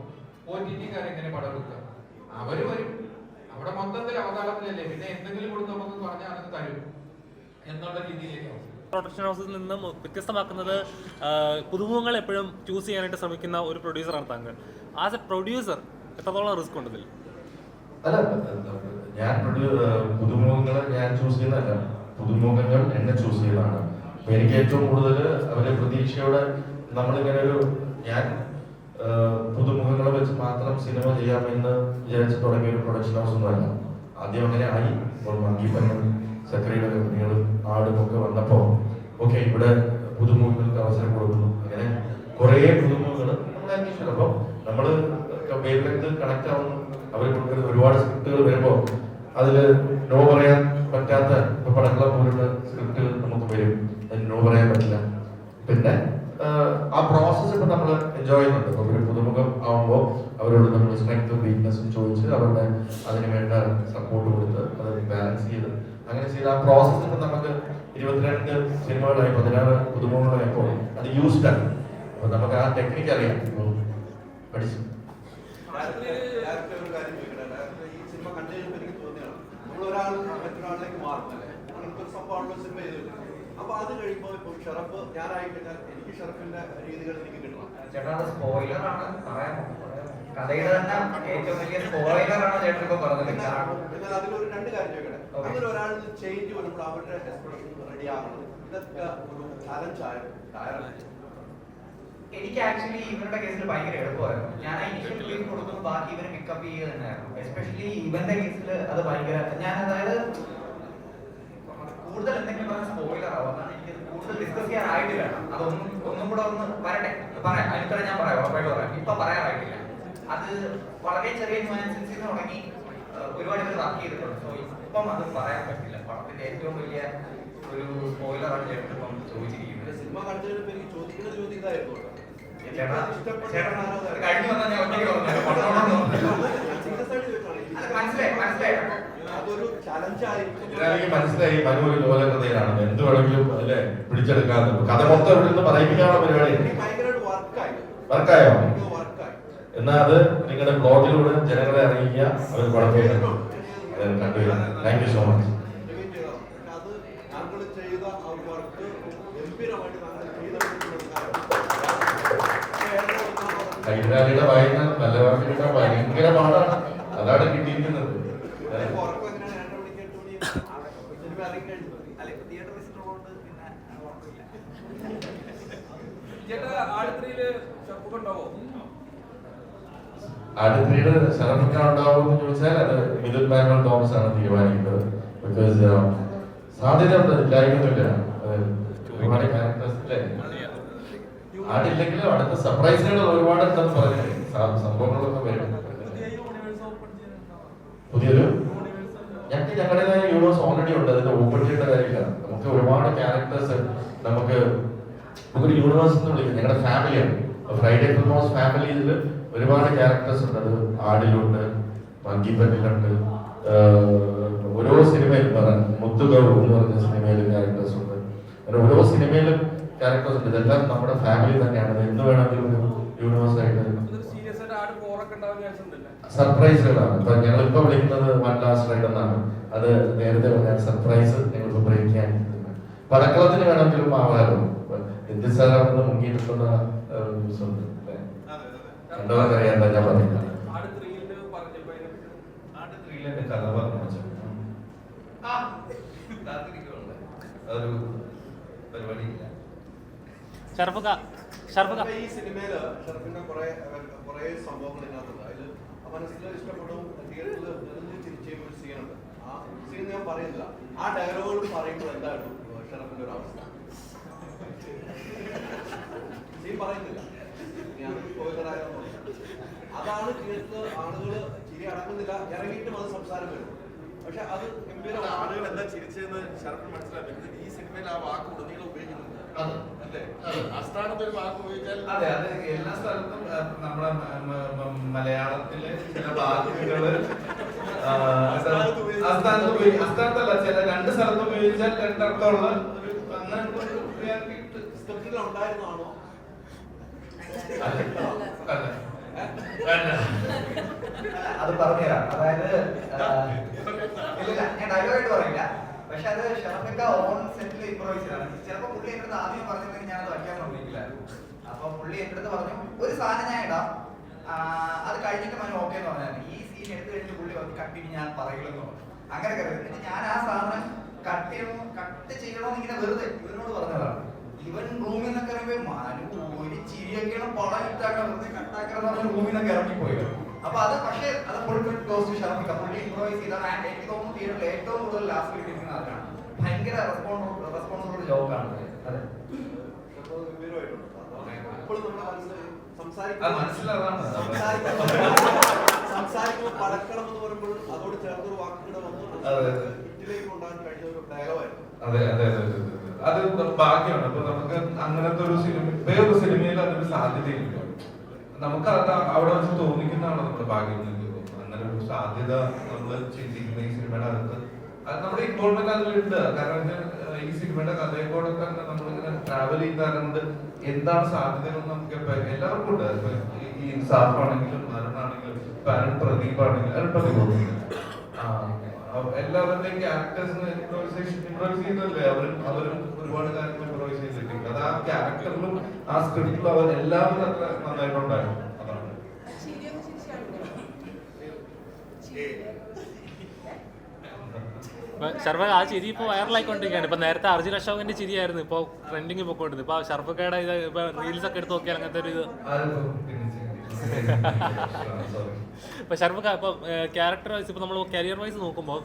OTT-കാരെങ്ങനെ പടം എടുക്കുക? അവര് വരും, അവിടെ മൊത്തത്തിൽ അവതാളത്തിലല്ലേ, പിന്നെ എന്തെങ്കിലും കൊടുത്ത് നമുക്ക് പറഞ്ഞാൽ അത് തരും എന്നുള്ള രീതിയിലേക്കാവും. പ്രൊഡക്ഷൻ ഹൗസിൽ നിന്നും വ്യത്യസ്തമാക്കുന്നത് പുതുമുഖങ്ങൾ എപ്പോഴും ചൂസ് ചെയ്യാനായിട്ട് ശ്രമിക്കുന്ന ഒരു പ്രൊഡ്യൂസറാണ് താങ്കൾ. ആസ് എ പ്രൊഡ്യൂസർ എത്രത്തോളം റിസ്ക് ഉണ്ട് ഇതിൽ? അല്ല, ഞാൻ പുതുമുഖങ്ങളെ ഞാൻ ചൂസ് ചെയ്യുന്നതല്ല, പുതുമുഖങ്ങൾ എന്നെ ചൂസ് ചെയ്യുന്നതാണ്. അപ്പൊ എനിക്ക് ഏറ്റവും കൂടുതൽ അവരെ പ്രതീക്ഷയോടെ നമ്മളിങ്ങനെ ഞാൻ പുതുമുഖങ്ങളെ വെച്ച് മാത്രം സിനിമ ചെയ്യാമെന്ന് വിചാരിച്ച് തുടങ്ങിയ ഒരു പ്രൊഡക്ഷൻ ഹൗസ് ഒന്നുമല്ല. ആദ്യം അങ്ങനെ ആയി. ഇപ്പോൾ മങ്കിപ്പനും സക്രിയുടെ കമ്പനികളും ആടും ഒക്കെ വന്നപ്പോ ഓക്കെ ഇവിടെ പുതുമുഖങ്ങൾക്ക് അവസരം കൊടുക്കുന്നു. അങ്ങനെ കുറെ പുതുമുഖങ്ങൾ നമ്മൾ അന്വേഷിച്ചു. അപ്പൊ നമ്മള് വേവ് ലെങ്ത് കണക്ട് ആവുന്നു. അവർ കൊടുക്കുന്ന ഒരുപാട് സ്ക്രിപ്റ്റുകൾ വരുമ്പോ അതില് നോ പറയാൻ പറ്റാത്ത പടക്കളം പോലുള്ള സ്ക്രിപ്റ്റുകൾ നമുക്ക് വരും. അതിന് നോ പറയാൻ പറ്റില്ല. പിന്നെ ആ പ്രോസസ്സ് ഇപ്പൊ നമ്മൾ എൻജോയ് ചെയ്യുന്നുണ്ട്. ഇപ്പൊ ഒരു പുതുമുഖം ആവുമ്പോൾ അവരോട് നമ്മൾ സ്ട്രെങ്ത്തും വീക്ക്നെസ്സും ചോദിച്ച് അവരുടെ അതിന് വേണ്ട സപ്പോർട്ട് കൊടുത്ത് അത് ബാലൻസ് ചെയ്ത് അങ്ങനെ ചെയ്ത് ആ പ്രോസസ്സ് ഇപ്പൊ നമുക്ക് 22 സിനിമകളായി 16 പുതുമുഖങ്ങളായപ്പോൾ അത് യൂസ്ഡ് ആണ്. അപ്പൊ നമുക്ക് ആ ടെക്നിക്ക് അറിയാം, പഠിച്ചു. ഈ സിനിമ കണ്ടു കഴിയുമ്പോൾ എനിക്ക് തോന്നിയാണ് നമ്മളൊരാൾ മറ്റൊരാളിലേക്ക് മാറും അല്ലേ, അങ്ങനത്തെ ഒരു സംഭവമാണല്ലോ സിനിമ ചെയ്തത്. അപ്പൊ അത് കഴിയുമ്പോൾ ഇപ്പൊ ഷറഫ് ഞാനായിക്കഴിഞ്ഞാൽ എനിക്ക് ഷറഫിന്റെ രീതികൾ എനിക്ക് കിട്ടണം. ചേട്ടാ അത് സ്പോയിലറാണ്, പറയാമോ? കഥയുടെ തന്നെ ഏറ്റവും വലിയ സ്പോയിലറാണ് ചേട്ടൻ ഇപ്പൊ പറഞ്ഞത്. എന്നാൽ അതിലൊരു 2 കാര്യം ചോദിക്കട്ടെ. അങ്ങനെ ഒരാളിൽ ചേഞ്ച് വരുമ്പോൾ അവരുടെ എക്സ്പ്രഷൻ റെഡി ആകണം. ഇതൊക്കെ ഒരു ചാലഞ്ച്. എനിക്ക് ആക്ച്വലി ഇവരുടെ കേസിൽ ഭയങ്കര എളുപ്പമായിരുന്നു. ഞാൻ ഇനിഷ്യൽ ബ്രീഫ് കൊടുക്കുന്നു, ബാക്കി ഇവന് പിക്കപ്പ് ചെയ്യുക തന്നെയായിരുന്നു. എസ്പെഷ്യലി ഇവന്റെ കേസിൽ അത് ഭയങ്കര, ഞാൻ അതായത് കൂടുതൽ എന്തെങ്കിലും പറഞ്ഞ സ്പോയിലർ ആവും. അതാണ് എനിക്ക് കൂടുതൽ ഡിസ്കസ് ചെയ്യാനായിട്ടില്ല. ഒന്നും കൂടെ വരട്ടെ, പറയാം. അതിനിത്ര ഞാൻ പറയാം, ഉറപ്പായിട്ട് പറയാം. ഇപ്പൊ പറയാറായിട്ടില്ല. അത് വളരെ ചെറിയ ന്യൂആൻസസിൽ തുടങ്ങി ഒരുപാട് പേര് വർക്ക് ചെയ്തിട്ടുണ്ട്. സോ ഇപ്പം അത് പറയാൻ പറ്റില്ല. പടത്തിന്റെ ഏറ്റവും വലിയ ഒരു സ്പോയിലറാണ് ചേട്ടൻ ഇപ്പം ചോദിച്ചിരിക്കുന്നത്. സിനിമ കണ്ടു കഴിയുമ്പോൾ എനിക്ക് ചോദിക്കുന്ന ചോദ്യം ഇതായിരുന്നു. കഴിഞ്ഞു വന്നാൽ ഞാൻ ഒറ്റയ്ക്ക് പറഞ്ഞു മനസ്സിലായി. അതൊരു ചലഞ്ചായിരിക്കും. എനിക്ക് മനസ്സിലായി മനു ഒരു ലോലകൃതയാണ്. എന്ത് വേണമെങ്കിലും അല്ലെ പിടിച്ചെടുക്കാതെ കഥ മൊത്തം ഇവിടെ നിന്ന് പറയിപ്പിക്കാനുള്ള പരിപാടി വർക്കായോ? എന്നാ അത് നിങ്ങളുടെ ബ്ലോഗിലൂടെ ജനങ്ങളെ അറിയിക്കുക. അവർ കുഴപ്പമില്ല കണ്ടുവരും. Thank you so much. അത് താങ്കൾ ചെയ്ത ആ വർക്ക് ഗംഭീരമായിട്ട് താങ്കൾ കൈകാലിയുടെ വായന നല്ല വാക്ക് കിട്ടാൻ ഭയങ്കര പാടാണ്. അതാണ് കിട്ടിയിരിക്കുന്നത്. അടുത്തിടെ ഷറഫൊക്കെ ഉണ്ടാവുമെന്ന് ചോദിച്ചാൽ അത് മിഥുൻ മാനുവൽ തോമസ് ആണ് തീരുമാനിക്കുന്നത്. ബിക്കോസ് സാധ്യത ഉണ്ട്, ഇല്ലായ്മയൊന്നുമില്ല. ഒരുപാട് ക്യാരക്ടേഴ്സ് അല്ലേ, ആടില്ലെങ്കിലും അടുത്ത സർപ്രൈസുകൾ ഒരുപാട് ഉണ്ടെന്ന് പറഞ്ഞു. സംഭവങ്ങളൊക്കെ വരും. പുതിയൊരു ഞങ്ങളുടേതായ യൂണിവേഴ്സ് ഓൾറെഡി ഉണ്ട്. അതിന്റെ ഓപ്പൺ ചെയ്യേണ്ട കാര്യമില്ല. നമുക്ക് ഒരുപാട് ക്യാരക്ടേഴ്സ് നമുക്ക് ഒരു യൂണിവേഴ്സ് എന്ന് വിളിക്കുന്നത് ഞങ്ങളുടെ ഫാമിലിയാണ്. ഫ്രൈഡേ ഫിലിം ഹൗസ് ഫാമിലിയിൽ ഒരുപാട് ക്യാരക്ടേഴ്സ് ഉണ്ട്. അത് ആടിലുണ്ട്, മങ്കിപ്പന്നിലുണ്ട്, ഓരോ സിനിമയിലും മുത്തുകവ് എന്ന് പറഞ്ഞ സിനിമയിലും ക്യാരക്ടേഴ്സ് ഉണ്ട്. അങ്ങനെ ഓരോ സിനിമയിലും ക്യാരക്ടേഴ്സ് ഉണ്ട്. ഇതെല്ലാം നമ്മുടെ ഫാമിലി തന്നെയാണ്. എന്ത് വേണമെങ്കിലും ഒരു യൂണിവേഴ്സ് ആയിട്ട് സർപ്രൈസുകളാണ്. ഇപ്പൊ ഞങ്ങൾ ഇപ്പൊ വിളിക്കുന്നത് വൺ ലാസ്റ്റ് റൈഡ് എന്നാണ്. അത് നേരത്തെ പറഞ്ഞ സർപ്രൈസ് ഞങ്ങൾ ബ്രേക്ക് ചെയ്യാൻ പടക്കളത്തിന് വേണമെങ്കിലും ആവാലോ. എന്തിസാറാണെന്ന് മുങ്ങിയിട്ടുള്ള ന്യൂസ് ഉണ്ട്. കണ്ടവർക്കറിയാൻ എന്താ ഞാൻ പറയുന്നത്. കഥ പറഞ്ഞു അതൊരു പരിപാടിയില്ല. ഈ സിനിമയില് ഷറഫിന്റെ കുറെ സംഭവങ്ങൾ ഇതിനകത്തുണ്ട്. അതിൽ മനസ്സിൽ ഇഷ്ടപ്പെടും തിയേറ്ററിൽ തിരിച്ചു ചെയ്യുമ്പോൾ ഒരു സീനുണ്ട്. ആ സീൻ ഞാൻ പറയുന്നില്ല. ആ ഡയലോഗുകൾ പറയുമ്പോൾ എന്തായിരുന്നു ഷറഫിന്റെ ഒരു അവസ്ഥ? ഇനി പറയുന്നില്ല, ഞാൻ spoiler-ആയതുകൊണ്ട്. അതാണ് കേട്ട് ആളുകൾ ചിരി അടങ്ങുന്നില്ല, ഇറങ്ങിയിട്ടും അത് സംസാരം വരും. പക്ഷെ അത് ഗംഭീരമാണ്. ആളുകൾ എന്താ ചിരിച്ചതെന്ന് ശരത്തിന് മനസ്സിലാക്കുന്നത് ഈ സിനിമയിൽ ആ വാക്ക് ഉടനീളം ഉപയോഗിക്കുന്നുണ്ട്. അല്ലേ? അസ്ഥാനത്ത് ഒരു വാക്ക് ഉപയോഗിച്ചാൽ അതെ, അത് എല്ലാ സ്ഥലത്തും നമ്മുടെ മലയാളത്തിലെ ചില വാക്കുകള് അസ്ഥാനത്തല്ല, ചില രണ്ട് സ്ഥലത്ത് ഉപയോഗിച്ചാൽ രണ്ടർത്ഥമുള്ള ഒരു അങ്ങനെ ഒരു സ്ക്രിപ്റ്റിൽ ഉണ്ടായിരുന്നാണോ? അത് പറഞ്ഞുതരാം. അതായത് ഇല്ല, ഞാൻ ഡയലോഗായിട്ട് പറയില്ല, പക്ഷെ അത് ഷറഫക്ക ഓൺ സെറ്റിൽ ഇംപ്രൂവൈസ് ചെയ്താണ്. ചിലപ്പോൾ പുള്ളി എൻ്റെ അടുത്ത് ആദ്യം പറഞ്ഞിട്ടുണ്ടെങ്കിൽ ഞാനത് വയ്ക്കാൻ നോക്കിയില്ലായിരുന്നു. അപ്പൊ പുള്ളി എൻ്റെ അടുത്ത് പറഞ്ഞു ഒരു സാധനം ഞാൻ ഇടാം, അത് കഴിഞ്ഞിട്ട് മനു ഓക്കെ എന്ന് പറഞ്ഞാൽ ഈ സീൻ എടുത്തു കഴിഞ്ഞിട്ട് പുള്ളി കട്ട് ചെയ്ത് ഞാൻ പറയില്ലെന്ന് പറഞ്ഞു. അങ്ങനെ കരുതി എന്നിട്ട് ഞാൻ ആ സാധനം കട്ട് ചെയ്യണമെന്ന് ഇങ്ങനെ വെറുതെ ഇവനോട് പറഞ്ഞതാണ്. ഇവൻ റൂമിൽ നിന്നൊക്കെ ഇറങ്ങിയപ്പോ മനു ഒരു ചിരിയൊക്കെയാണ് പടം ഇട്ടാണ് വെറുതെ കട്ടാക്കണം പറഞ്ഞ റൂമിൽ നിന്നൊക്കെ ഇറങ്ങിപ്പോയി. അപ്പൊ അത് പക്ഷേ അത് ഫുൾ ക്ലോസ് ഷറഫിക്ക പുള്ളി ഇംപ്രൂവൈസ് ചെയ്താണ്. ആൻഡ് എനിക്ക് തോന്നുന്നു തിയേറ്ററിൽ ഏറ്റവും കൂടുതൽ ലാസ്റ്റ് ഇരിക്കുന്ന ആൾക്കാണ്. ഭയങ്കര റെസ്പോൺസിബിൾ ജോബാണ്. അതെ, ഗംഭീരമായിട്ടുണ്ട്. ഇപ്പോഴും നമ്മുടെ സംസാരിക്കുമ്പോൾ പടക്കണം എന്ന് പറയുമ്പോൾ അതോട് ചേർത്തൊരു വാക്കുകൂടെ വന്നു ഹിറ്റിലേക്ക് കൊണ്ടുപോകാൻ കഴിഞ്ഞ ഒരു ഡയലോഗായിരുന്നു. അതെ അതെ അതെ അതെ, അത് ഭാഗ്യമാണ്. ഇപ്പൊ നമുക്ക് അങ്ങനത്തെ ഒരു സിനിമ വേറൊരു സിനിമയിൽ അതിന് സാധ്യതയില്ല. നമുക്ക് അത് അവിടെ വെച്ച് തോന്നിക്കുന്നതാണ് നമ്മുടെ ഭാഗ്യം. അങ്ങനെ ഒരു സാധ്യത നമ്മൾ ചിന്തിക്കുന്ന ഈ സിനിമയുടെ അകത്ത് അത് നമ്മുടെ ഇൻവോൾവ്മെന്റ് അതിലുണ്ട്. കാരണം ഈ സിനിമയുടെ കഥയെ കൂടെ തന്നെ നമ്മളിങ്ങനെ ട്രാവൽ ചെയ്യുന്നതുകൊണ്ട് എന്താണ് സാധ്യതകളെന്ന് നമുക്ക് എല്ലാവർക്കും ഉണ്ട്. ഈ ഇൻസാഫ് ആണെങ്കിലും അരുണാണെങ്കിലും പ്രദീപ് ആണെങ്കിലും എല്ലാവരുടെയും ക്യാരക്ടേഴ്സിന് ഇംപ്രൂവൈസ് ചെയ്യുന്നല്ലേ. അവരും ഒരുപാട് കാര്യങ്ങൾ ഇംപ്രൂവൈസ് ചെയ്തിട്ടുണ്ട്. അത് ആ ക്യാരക്ടറിലും ആ സ്ക്രിപ്റ്റിലും അവർ എല്ലാവരും അത്ര നന്നായിട്ടുണ്ടായിരുന്നു. അതാണ് ഷർഫ ആ ചിരി ഇപ്പോൾ വൈറലായിക്കൊണ്ടിരിക്കുകയാണ്. ഇപ്പൊ നേരത്തെ അർജുൻ അശോകന്റെ ചിരിയായിരുന്നു ഇപ്പോൾ ട്രെൻഡിങ് പോയിക്കൊണ്ടിരുന്നത്. ഇപ്പൊ ഷർഫക്കയുടെ ഇത് ഇപ്പൊ റീൽസ് ഒക്കെ എടുത്ത് നോക്കിയാൽ അങ്ങനത്തെ ഒരു ഇത് ഇപ്പൊ ഷർഫക്ക ഇപ്പൊ ക്യാരക്ടർ വൈസ് ഇപ്പൊ നമ്മൾ കരിയർ വൈസ് നോക്കുമ്പോൾ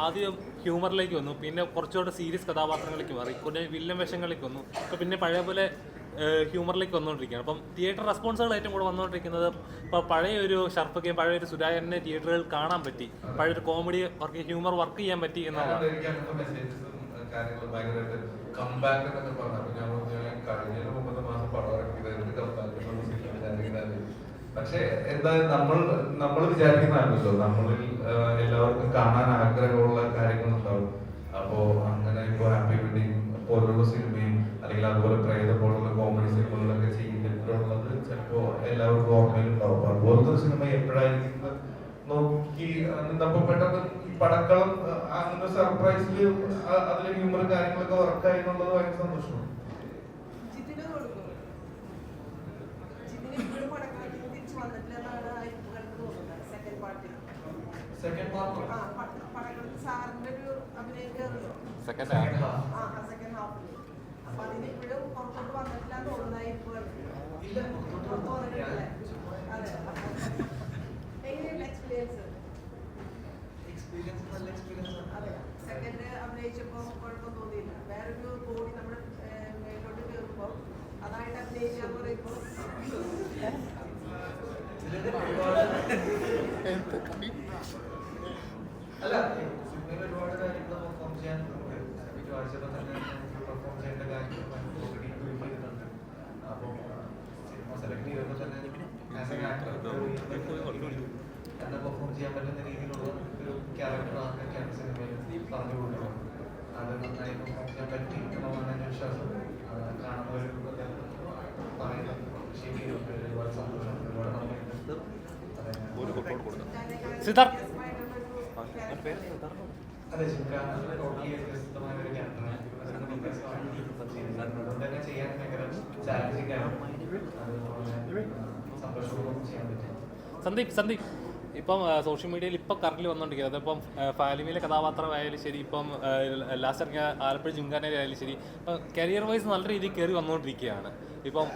ആദ്യം ഹ്യൂമറിലേക്ക് വന്നു, പിന്നെ കുറച്ചുകൂടെ സീരിയസ് കഥാപാത്രങ്ങളിലേക്ക് മാറി, പിന്നെ വില്ലൻ വേഷങ്ങളിലേക്ക് വന്നു, ഇപ്പൊ പിന്നെ പഴയ പോലെ ഹ്യൂമറിലേക്ക് വന്നുകൊണ്ടിരിക്കുകയാണ്. അപ്പം തിയേറ്റർ റെസ്പോൺസുകൾ ഏറ്റവും കൂടെ വന്നുകൊണ്ടിരിക്കുന്നത് ഇപ്പോൾ പഴയ ഒരു ഷർഫക്കയും പഴയ ഒരു സുരാജനെ തിയേറ്ററുകളിൽ കാണാൻ പറ്റി, പഴയൊരു കോമഡി വർക്ക് ഹ്യൂമർ വർക്ക് ചെയ്യാൻ പറ്റി എന്നുള്ളതാണ്. പക്ഷെ എന്താ നമ്മൾ വിചാരിക്കുന്നതാണല്ലോ, നമ്മളിൽ എല്ലാവർക്കും കാണാൻ ആഗ്രഹമുള്ള കാര്യങ്ങളുണ്ടാവും. അപ്പോ അങ്ങനെ ഇപ്പൊ ഹാപ്പി വെഡിങ് പോലുള്ള സിനിമയും അല്ലെങ്കിൽ അതുപോലെ പ്രേത പോലുള്ള കോമഡി സിനിമകളൊക്കെ ചെയ്തിട്ടുള്ളത് ചിലപ്പോ എല്ലാവർക്കും ഓർമ്മയിലുണ്ടാവും. അപ്പൊ അതുപോലത്തെ ഒരു സിനിമ എപ്പോഴായിരിക്കും നോക്കി അപ്പൊ പെട്ടെന്ന് പടക്കളം അങ്ങനെ സർപ്രൈസില് അതിലെ ഹ്യൂമർ കാര്യങ്ങളൊക്കെ വർക്കായി എന്നുള്ളത് ഭയങ്കര സന്തോഷമാണ്. സെക്കൻഡ് പാർട്ട് സാറിന്റെ ഒരു അഭിനയം സെക്കൻഡ് ഹാഫ് അപ്പൊ അതിനിപ്പോഴും പുറത്തോട്ട് വന്നിട്ടില്ല തോന്നുന്നതായി ഇപ്പോൾ അതെ. എങ്ങനെയുള്ള എക്സ്പീരിയൻസ്? നല്ല എക്സ്പീരിയൻസ്. അതെ, സെക്കൻഡ് അഭിനയിച്ചപ്പോൾ കുഴപ്പം തോന്നിയില്ല. വേറൊരു ബോഡി നമ്മൾ മേലോട്ട് കയറുമ്പോൾ അതായിട്ട് അഭിനയിക്കാന്ന് പറയുമ്പോൾ അല്ല സിനിമയിൽ ഒരുപാട് കാര്യങ്ങൾ പെർഫോം ചെയ്യാനുണ്ട്. വായിച്ചപ്പോൾ തന്നെ പെർഫോം ചെയ്യേണ്ട കാര്യങ്ങൾ ചെയ്തിട്ടുണ്ട്. അപ്പോൾ സിനിമ സെലക്ട് ചെയ്തപ്പോൾ തന്നെ ആസ് എൻ ആക്ടർ എന്നെ പെർഫോം ചെയ്യാൻ പറ്റുന്ന രീതിയിലുള്ള ഒരു ക്യാരക്ടർ ആർക്കൊക്കെയാണ് സിനിമയിൽ പറഞ്ഞു കൊടുക്കുന്നത്. അത് നന്നായി പെർഫോം ചെയ്യാൻ പറ്റി എന്നുള്ളതാണ് എൻ്റെ വിശ്വാസം. കാണുന്നവരൊക്കെ പറയുന്നത് ശരിയുണ്ട്. ഒരുപാട് സന്തോഷം, ഒരുപാട് നന്ദിയുണ്ട്. സിദ്ധാർത്ഥ് അതെ, ശിവകാന്ത് ടോട്ടലി വ്യത്യസ്തമായ ഒരു ക്യാരക്ടറാണ്. അതുകൊണ്ട് തന്നെ ചെയ്യാൻ ഭയങ്കര ചാലഞ്ചിങ് ആണ്. അതുപോലെ സന്തോഷപൂർവ്വം ചെയ്യാൻ പറ്റും. സന്ദീപ് ഇപ്പം സോഷ്യൽ മീഡിയയിൽ ഇപ്പം കറന്റ് വന്നുകൊണ്ടിരിക്കുന്നത് ഇപ്പം ഫാലിമിയിലെ കഥാപാത്രമായാലും ശരി, ഇപ്പം ലാസ്റ്റ് ഇറങ്ങിയ ആലപ്പുഴ ജിംഖാനയിലായാലും ശരി, ഇപ്പം കരിയർ വൈസ് നല്ല രീതിയിൽ കയറി വന്നുകൊണ്ടിരിക്കുകയാണ്. ഇപ്പം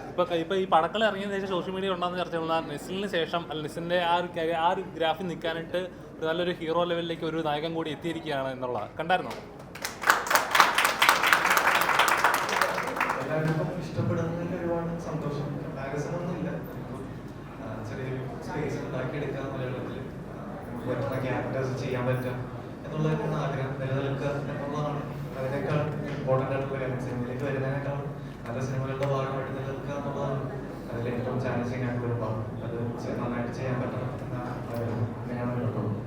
ഈ പടക്കൾ ഇറങ്ങിയതിന് ശേഷം സോഷ്യൽ മീഡിയ ഉണ്ടാകുന്ന ചർച്ചകൾ നെസിലിന് ശേഷം അല്ല നെസിൻ്റെ ആ ഒരു ഗ്രാഫിൽ നിൽക്കാനായിട്ട് നല്ലൊരു ഹീറോ ലെവലിലേക്ക് ഒരു നായകൻ കൂടി എത്തിയിരിക്കുകയാണ് എന്നുള്ളത് കണ്ടായിരുന്നോ? എല്ലാവർക്കും ഇഷ്ടപ്പെടുന്നതിൽ ഒരുപാട് സന്തോഷം. മാനേഴ്സിനൊന്നുമില്ല, ചെറിയൊരു സ്പേസ് ഉണ്ടാക്കിയെടുക്കുക മലയാളത്തിൽ, പറ്റുന്ന ക്യാരക്ടേഴ്സ് ചെയ്യാൻ പറ്റുക എന്നുള്ളതിനാണ് ആഗ്രഹം. നിലനിൽക്കുക എന്നുള്ളതാണ് അതിനേക്കാൾ ഇമ്പോർട്ടൻ്റ് ആയിട്ടുള്ള കാര്യം. സിനിമയിലേക്ക് വരുന്നതിനേക്കാൾ നല്ല സിനിമകളുടെ ഭാഗമായിട്ട് നിലനിൽക്കുക എന്നുള്ളതാണ് അതിൽ ഏറ്റവും ചാലഞ്ചിങ് ആയിട്ടുള്ളൊരു ഭാഗം. അത് നന്നായിട്ട് ചെയ്യാൻ പറ്റണം എന്നാണ് ആഗ്രഹം. അങ്ങനെയാണ് മുന്നോട്ട് പോകുന്നത്.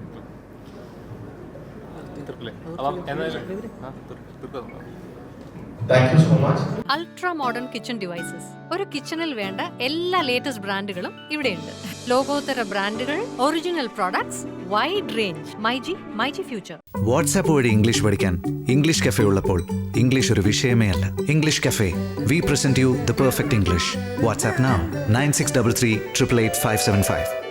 Thank you so much. Ultra modern kitchen devices. ഒരു കിച്ചണിൽ വേണ്ട എല്ലാ ലേറ്റസ്റ്റ് ബ്രാൻഡുകളും ഇവിടെയുണ്ട്. ലോകോത്തര ബ്രാൻഡുകൾ, original products, wide range. MyG future. WhatsApp വഴി ഇംഗ്ലീഷ് പഠിക്കാൻ ഇംഗ്ലീഷ് കഫേ ഉള്ളപ്പോൾ ഇംഗ്ലീഷ് ഒരു വിഷയമേ അല്ല. English cafe, we present you the perfect English. WhatsApp now 9633 888 575.